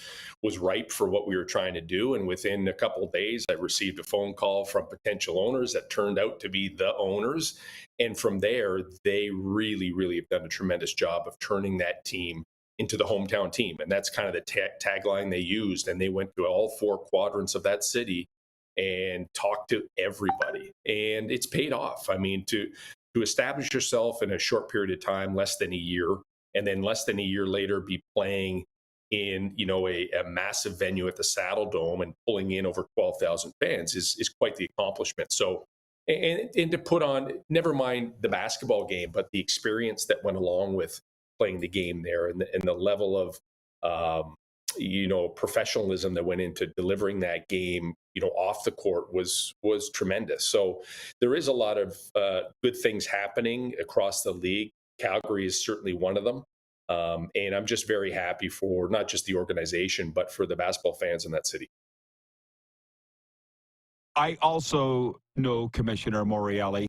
ripe for what we were trying to do. And within a couple of days, I received a phone call from potential owners that turned out to be the owners. And from there, they really, really have done a tremendous job of turning that team into the hometown team. And that's kind of the tagline they used. And they went to all four quadrants of that city and talked to everybody. And it's paid off. I mean, to establish yourself in a short period of time, less than a year, and then less than a year later be playing in, a massive venue at the Saddle Dome and pulling in over 12,000 fans is quite the accomplishment. So, and to put on, never mind the basketball game, but the experience that went along with playing the game there and the level of, professionalism that went into delivering that game, off the court was tremendous. So there is a lot of good things happening across the league. Calgary is certainly one of them. And I'm just very happy for not just the organization, but for the basketball fans in that city. I also know, Commissioner Morreale,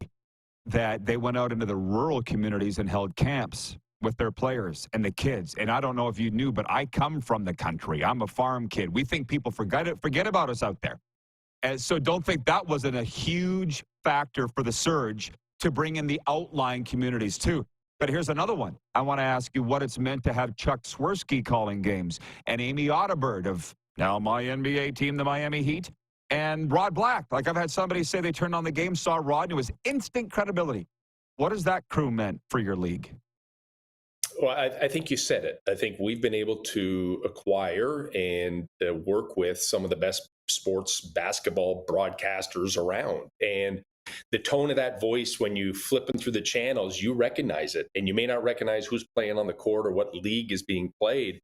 that they went out into the rural communities and held camps with their players and the kids. And I don't know if you knew, but I come from the country. I'm a farm kid. We think people forget about us out there. And so don't think that wasn't a huge factor for the surge to bring in the outlying communities too. But here's another one. I want to ask you what it's meant to have Chuck Swirsky calling games and Amy Audibert of now my NBA team, the Miami Heat, and Rod Black. Like I've had somebody say they turned on the game, saw Rod, and it was instant credibility. What has that crew meant for your league? Well, I think you said it. I think we've been able to acquire and work with some of the best sports basketball broadcasters around. And the tone of that voice, when you flipping through the channels, you recognize it. And you may not recognize who's playing on the court or what league is being played,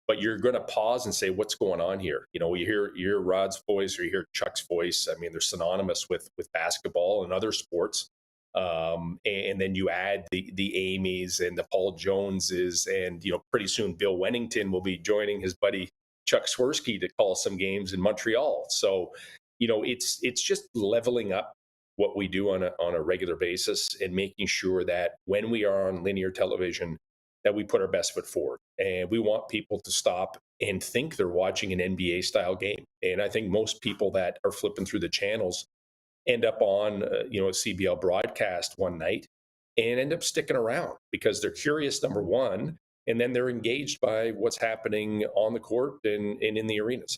but you're going to pause and say, what's going on here? You hear Rod's voice or you hear Chuck's voice. I mean, they're synonymous with basketball and other sports. And then you add the Amy's and the Paul Joneses, and pretty soon Bill Wennington will be joining his buddy Chuck Swirsky to call some games in Montreal. So, it's just leveling up what we do on a regular basis and making sure that when we are on linear television, that we put our best foot forward. And we want people to stop and think they're watching an NBA style game. And I think most people that are flipping through the channels end up on a CBL broadcast one night and end up sticking around because they're curious, number one, and then they're engaged by what's happening on the court and in the arenas.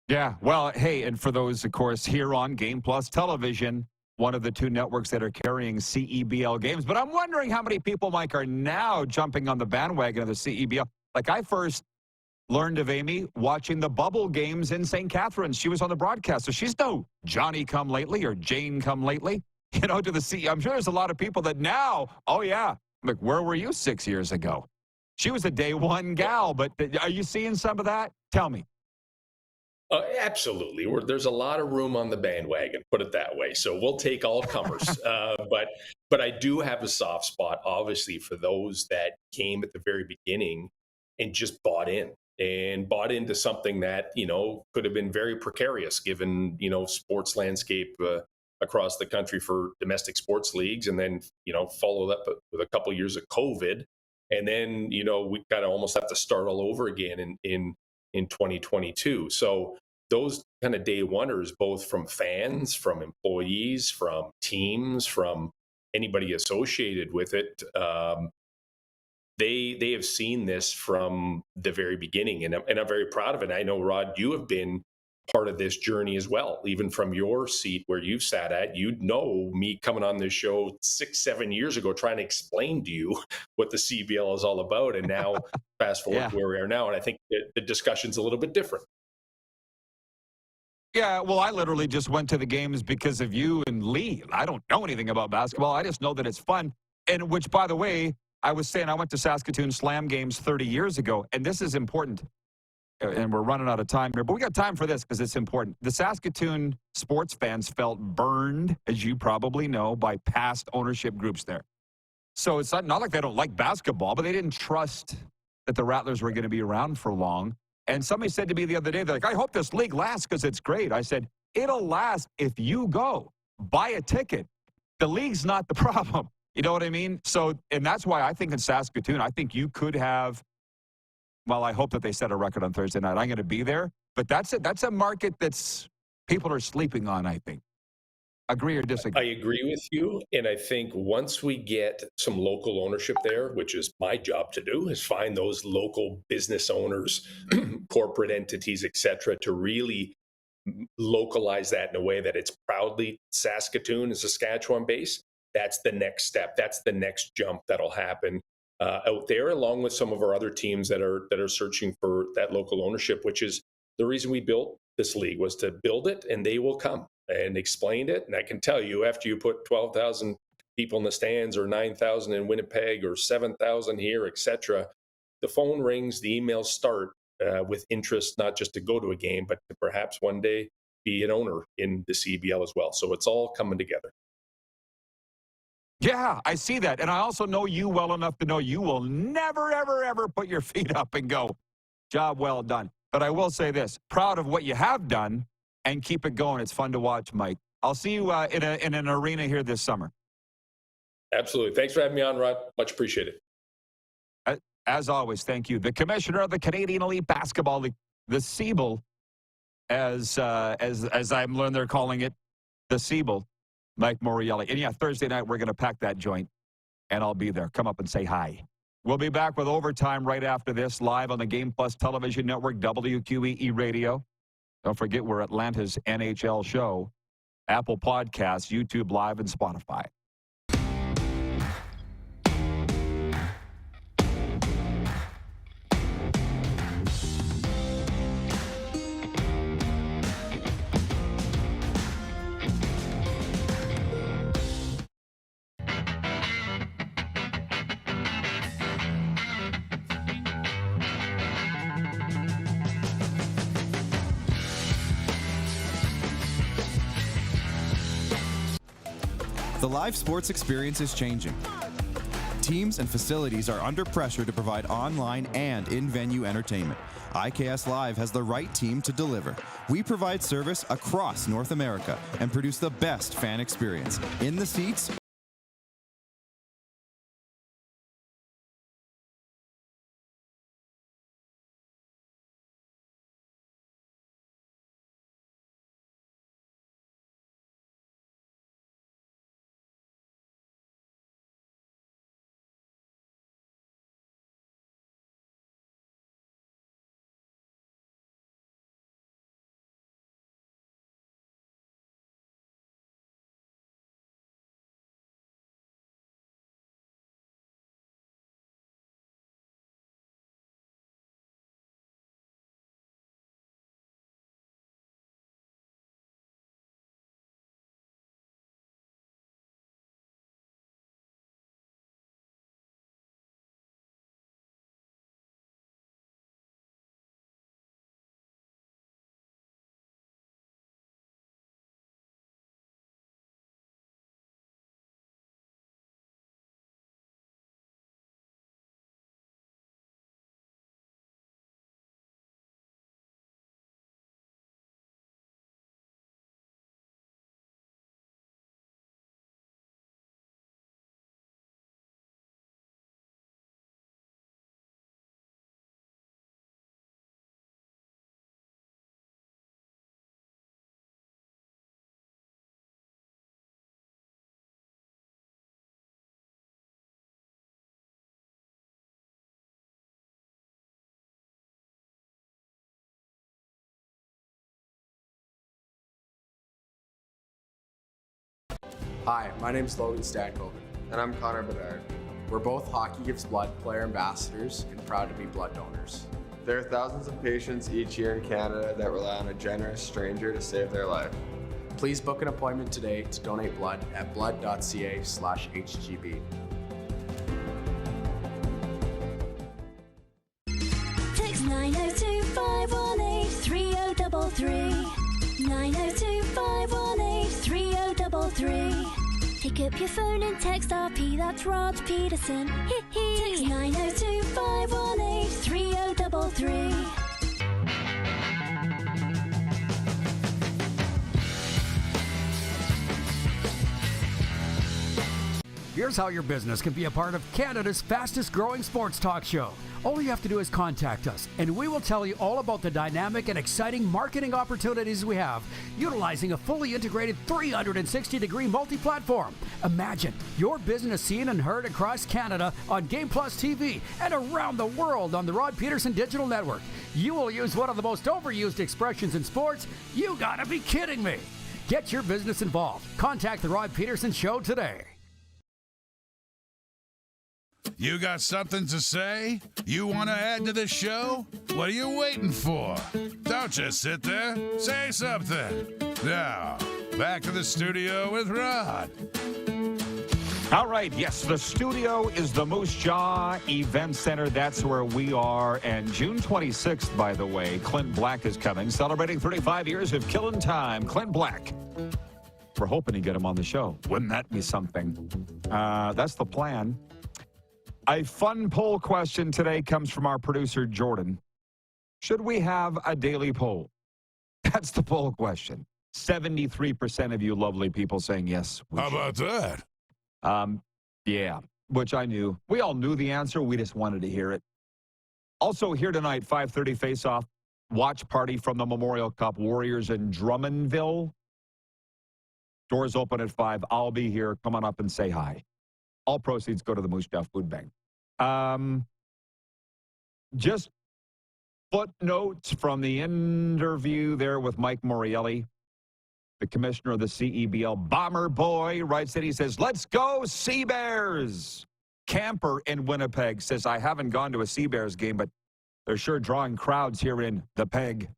Yeah, well, hey, and for those, of course, here on Game Plus Television, one of the two networks that are carrying CEBL games. But I'm wondering how many people, Mike, are now jumping on the bandwagon of the CEBL. Like, I first learned of Amy watching the bubble games in St. Catharines. She was on the broadcast, so she's no Johnny come lately or Jane come lately, to the CE. I'm sure there's a lot of people that now, oh, yeah, like, where were you 6 years ago? She was a day one gal, but are you seeing some of that? Tell me. Absolutely. There's a lot of room on the bandwagon, put it that way. So we'll take all comers. But I do have a soft spot, obviously, for those that came at the very beginning and just bought into something that, could have been very precarious given, sports landscape across the country for domestic sports leagues. And then, followed up with a couple years of COVID. And then, we kind of almost have to start all over again in 2022. So those kind of day oneers, both from fans, from employees, from teams, from anybody associated with it, they have seen this from the very beginning, and I'm very proud of it. I know, Rod, you have been part of this journey as well, even from your seat where you've sat at. Me coming on this show 6-7 years ago, trying to explain to you what the CBL is all about, and now fast forward to where we are now, and I think the discussion's a little bit different. Yeah, well, I literally just went to the games because of you and Lee. I don't know anything about basketball. I just know that it's fun. And which, by the way, I was saying I went to Saskatoon Slam games 30 years ago, and this is important. And we're running out of time here, but we got time for this because it's important. The Saskatoon sports fans felt burned, as you probably know, by past ownership groups there. So it's not like they don't like basketball, but they didn't trust that the Rattlers were going to be around for long. And somebody said to me the other day, they're like, I hope this league lasts because it's great. I said, it'll last if you go. Buy a ticket. The league's not the problem. You know what I mean? So, and that's why I think in Saskatoon, I think you could have, well, I hope that they set a record on Thursday night. I'm going to be there. But that's a market that's people are sleeping on, I think. Agree or disagree? I agree with you. And I think once we get some local ownership there, which is my job to do, is find those local business owners, corporate entities, et cetera, to really localize that in a way that it's proudly Saskatoon and Saskatchewan based. That's the next step. That's the next jump that'll happen out there, along with some of our other teams that are searching for that local ownership, which is the reason we built this league, was to build it, and they will come and explain it. And I can tell you, after you put 12,000 people in the stands, or 9,000 in Winnipeg, or 7,000 here, et cetera, the phone rings, the emails start with interest, not just to go to a game, but to perhaps one day be an owner in the CBL as well. So it's all coming together. Yeah, I see that. And I also know you well enough to know you will never, ever, ever put your feet up and go, job well done. But I will say this, proud of what you have done, and keep it going. It's fun to watch, Mike. I'll see you in an arena here this summer. Absolutely. Thanks for having me on, Rod. Much appreciated. As always, thank you. The Commissioner of the Canadian Elite Basketball League, the CEBL, as I'm learned they're calling it, the CEBL, Mike Morreale. And yeah, Thursday night, we're going to pack that joint, and I'll be there. Come up and say hi. We'll be back with Overtime right after this, live on the Game Plus Television Network, WQEE Radio. Don't forget, we're Atlanta's NHL show, Apple Podcasts, YouTube Live, and Spotify. The live sports experience is changing. Teams and facilities are under pressure to provide online and in-venue entertainment. IKS Live has the right team to deliver. We provide service across North America and produce the best fan experience in the seats. Hi, my name's Logan Stankoven. And I'm Connor Bedard. We're both Hockey Gives Blood player ambassadors and proud to be blood donors. There are thousands of patients each year in Canada that rely on a generous stranger to save their life. Please book an appointment today to donate blood at blood.ca/HGB. Text 902-518-3033. 902-518-3033. Pick up your phone and text RP, that's Rod Pedersen. Text 902-518-3033. Here's how your business can be a part of Canada's fastest growing sports talk show. All you have to do is contact us, and we will tell you all about the dynamic and exciting marketing opportunities we have, utilizing a fully integrated 360-degree multi-platform. Imagine your business seen and heard across Canada on Game Plus TV and around the world on the Rod Pedersen Digital Network. You will use one of the most overused expressions in sports. You gotta be kidding me. Get your business involved. Contact the Rod Pedersen Show today. You got something to say? You want to add to the show? What are you waiting for? Don't just sit there. Say something. Now, back to the studio with Rod. All right, yes, the studio is the Moose Jaw Event Center. That's where we are. And June 26th, by the way, Clint Black is coming, celebrating 35 years of Killin' Time. Clint Black. We're hoping to get him on the show. Wouldn't that be something? That's the plan. A fun poll question today comes from our producer, Jordan. Should we have a daily poll? That's the poll question. 73% of you lovely people saying yes. How about that? Yeah, which I knew. We all knew the answer. We just wanted to hear it. Also here tonight, 5:30 face-off, watch party from the Memorial Cup, Warriors in Drummondville. Doors open at 5. I'll be here. Come on up and say hi. All proceeds go to the Moose Jaw Food Bank. Just footnotes from the interview there with Mike Morreale, the commissioner of the CEBL. Bomber Boy writes that he says, let's go Sea Bears. Camper in Winnipeg says, I haven't gone to a Sea Bears game, but they're sure drawing crowds here in the Peg.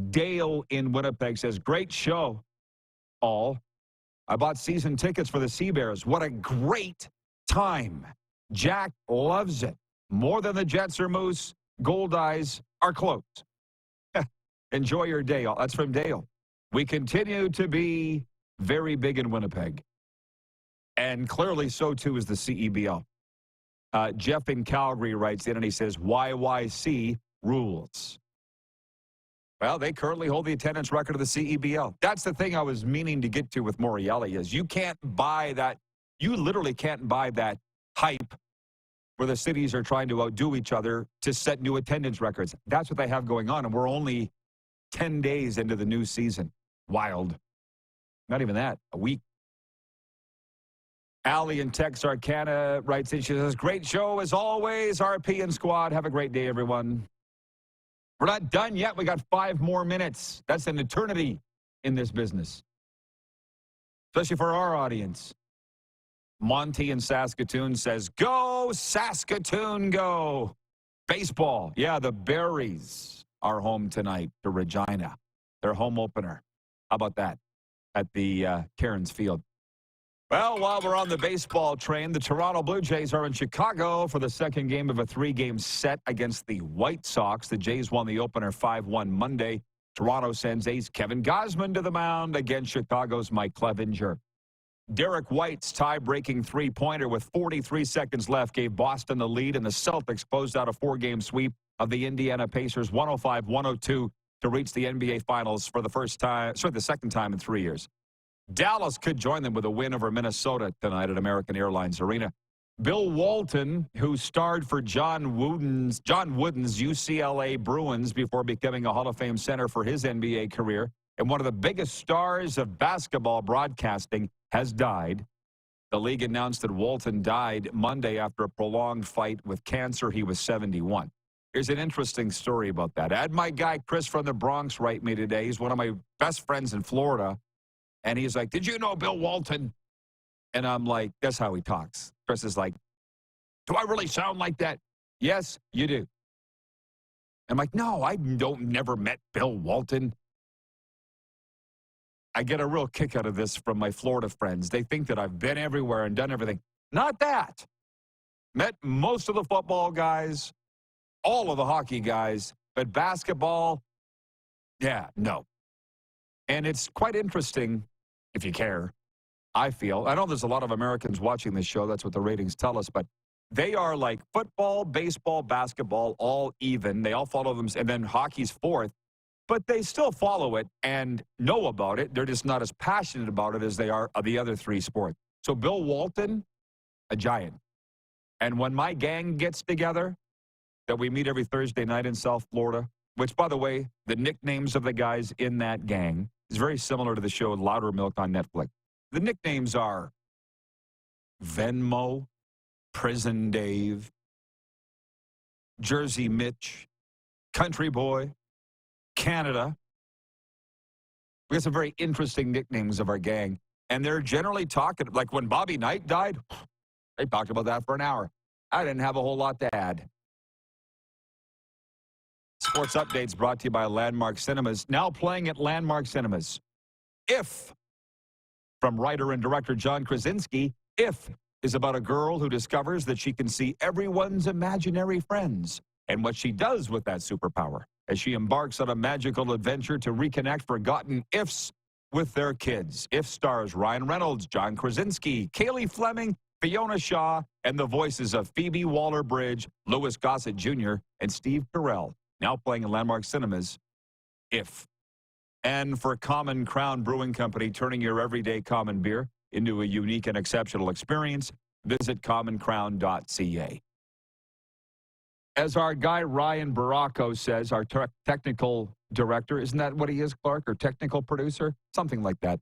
Dale in Winnipeg says, great show, all. I bought season tickets for the Sea Bears. What a great time. Jack loves it. More than the Jets or Moose, Gold Eyes are close. Enjoy your day. That's from Dale. We continue to be very big in Winnipeg. And clearly so, too, is the CEBL. Jeff in Calgary writes in and he says, YYC rules. Well, they currently hold the attendance record of the CEBL. That's the thing I was meaning to get to with Morreale is you can't buy that. You literally can't buy that hype where the cities are trying to outdo each other to set new attendance records. That's what they have going on, and we're only 10 days into the new season. Wild. Not even that, a week. Allie in Texarkana writes in, she says, great show as always, RP and squad. Have a great day, everyone. We're not done yet. We got 5 more minutes. That's an eternity in this business, especially for our audience. Monty in Saskatoon says, go, Saskatoon, go. Baseball. Yeah, the Berries are home tonight to Regina. Their home opener. How about that at the Cairns Field? Well, while we're on the baseball train, the Toronto Blue Jays are in Chicago for the second game of a 3-game set against the White Sox. The Jays won the opener 5-1 Monday. Toronto sends ace Kevin Gausman to the mound against Chicago's Mike Clevinger. Derek White's tie-breaking three-pointer with 43 seconds left gave Boston the lead, and the Celtics closed out a 4-game sweep of the Indiana Pacers 105-102 to reach the NBA Finals for the second time in 3 years. Dallas could join them with a win over Minnesota tonight at American Airlines Arena. Bill Walton, who starred for John Wooden's UCLA Bruins before becoming a Hall of Fame center for his NBA career, and one of the biggest stars of basketball broadcasting, has died. The league announced that Walton died Monday after a prolonged fight with cancer. He was 71. Here's an interesting story about that. I had my guy Chris from the Bronx write me today. He's one of my best friends in Florida. And he's like, did you know Bill Walton? And I'm like, that's how he talks. Chris is like, do I really sound like that? Yes, you do. I'm like, no, I never met Bill Walton. I get a real kick out of this from my Florida friends. They think that I've been everywhere and done everything. Not that. Met most of the football guys, all of the hockey guys, but basketball, yeah, no. And it's quite interesting, if you care, I feel. I know there's a lot of Americans watching this show. That's what the ratings tell us. But they are like football, baseball, basketball, all even. They all follow them. And then hockey's fourth. But they still follow it and know about it. They're just not as passionate about it as they are of the other 3 sports. So Bill Walton, a giant. And when my gang gets together, that we meet every Thursday night in South Florida, which, by the way, the nicknames of the guys in that gang is very similar to the show Louder Milk on Netflix. The nicknames are Venmo, Prison Dave, Jersey Mitch, Country Boy, Canada. We got some very interesting nicknames of our gang. And they're generally talking, like when Bobby Knight died, they talked about that for an hour. I didn't have a whole lot to add. Sports Updates brought to you by Landmark Cinemas. Now playing at Landmark Cinemas. If, from writer and director John Krasinski, If is about a girl who discovers that she can see everyone's imaginary friends and what she does with that superpower as she embarks on a magical adventure to reconnect forgotten ifs with their kids. If stars Ryan Reynolds, John Krasinski, Kaylee Fleming, Fiona Shaw, and the voices of Phoebe Waller-Bridge, Louis Gossett Jr., and Steve Carell. Now playing in Landmark Cinemas, If. And for Common Crown Brewing Company, turning your everyday common beer into a unique and exceptional experience, visit commoncrown.ca. As our guy Ryan Baracco says, our technical director, isn't that what he is, Clark, or technical producer? Something like that.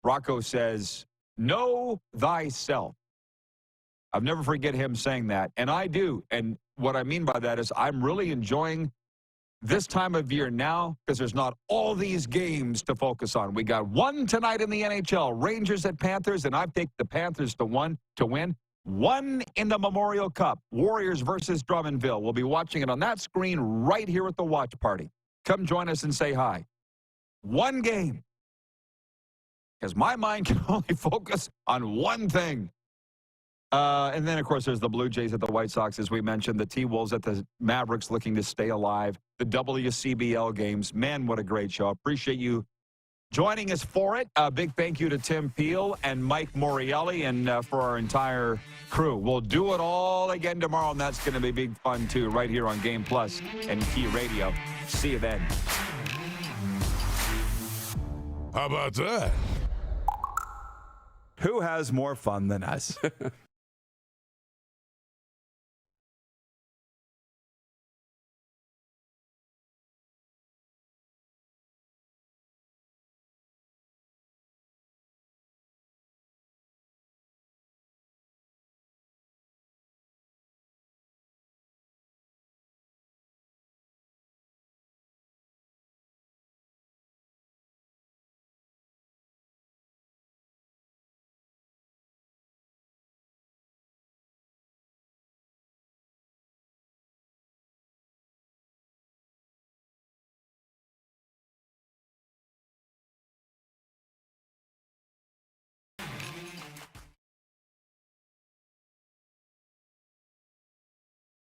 Baracco says, know thyself. I'll never forget him saying that, and I do. And what I mean by that is I'm really enjoying this time of year now because there's not all these games to focus on. We got one tonight in the NHL, Rangers at Panthers, and I've taken the Panthers to win. One in the Memorial Cup, Warriors versus Drummondville. We'll be watching it on that screen right here at the watch party. Come join us and say hi. One game. Because my mind can only focus on one thing. And then, of course, there's the Blue Jays at the White Sox, as we mentioned. The T-Wolves at the Mavericks looking to stay alive. The WCBL games. Man, what a great show. Appreciate you joining us for it. A big thank you to Tim Peel and Mike Morreale and for our entire crew. We'll do it all again tomorrow, and that's going to be big fun, too, right here on Game Plus and Key Radio. See you then. How about that? Who has more fun than us?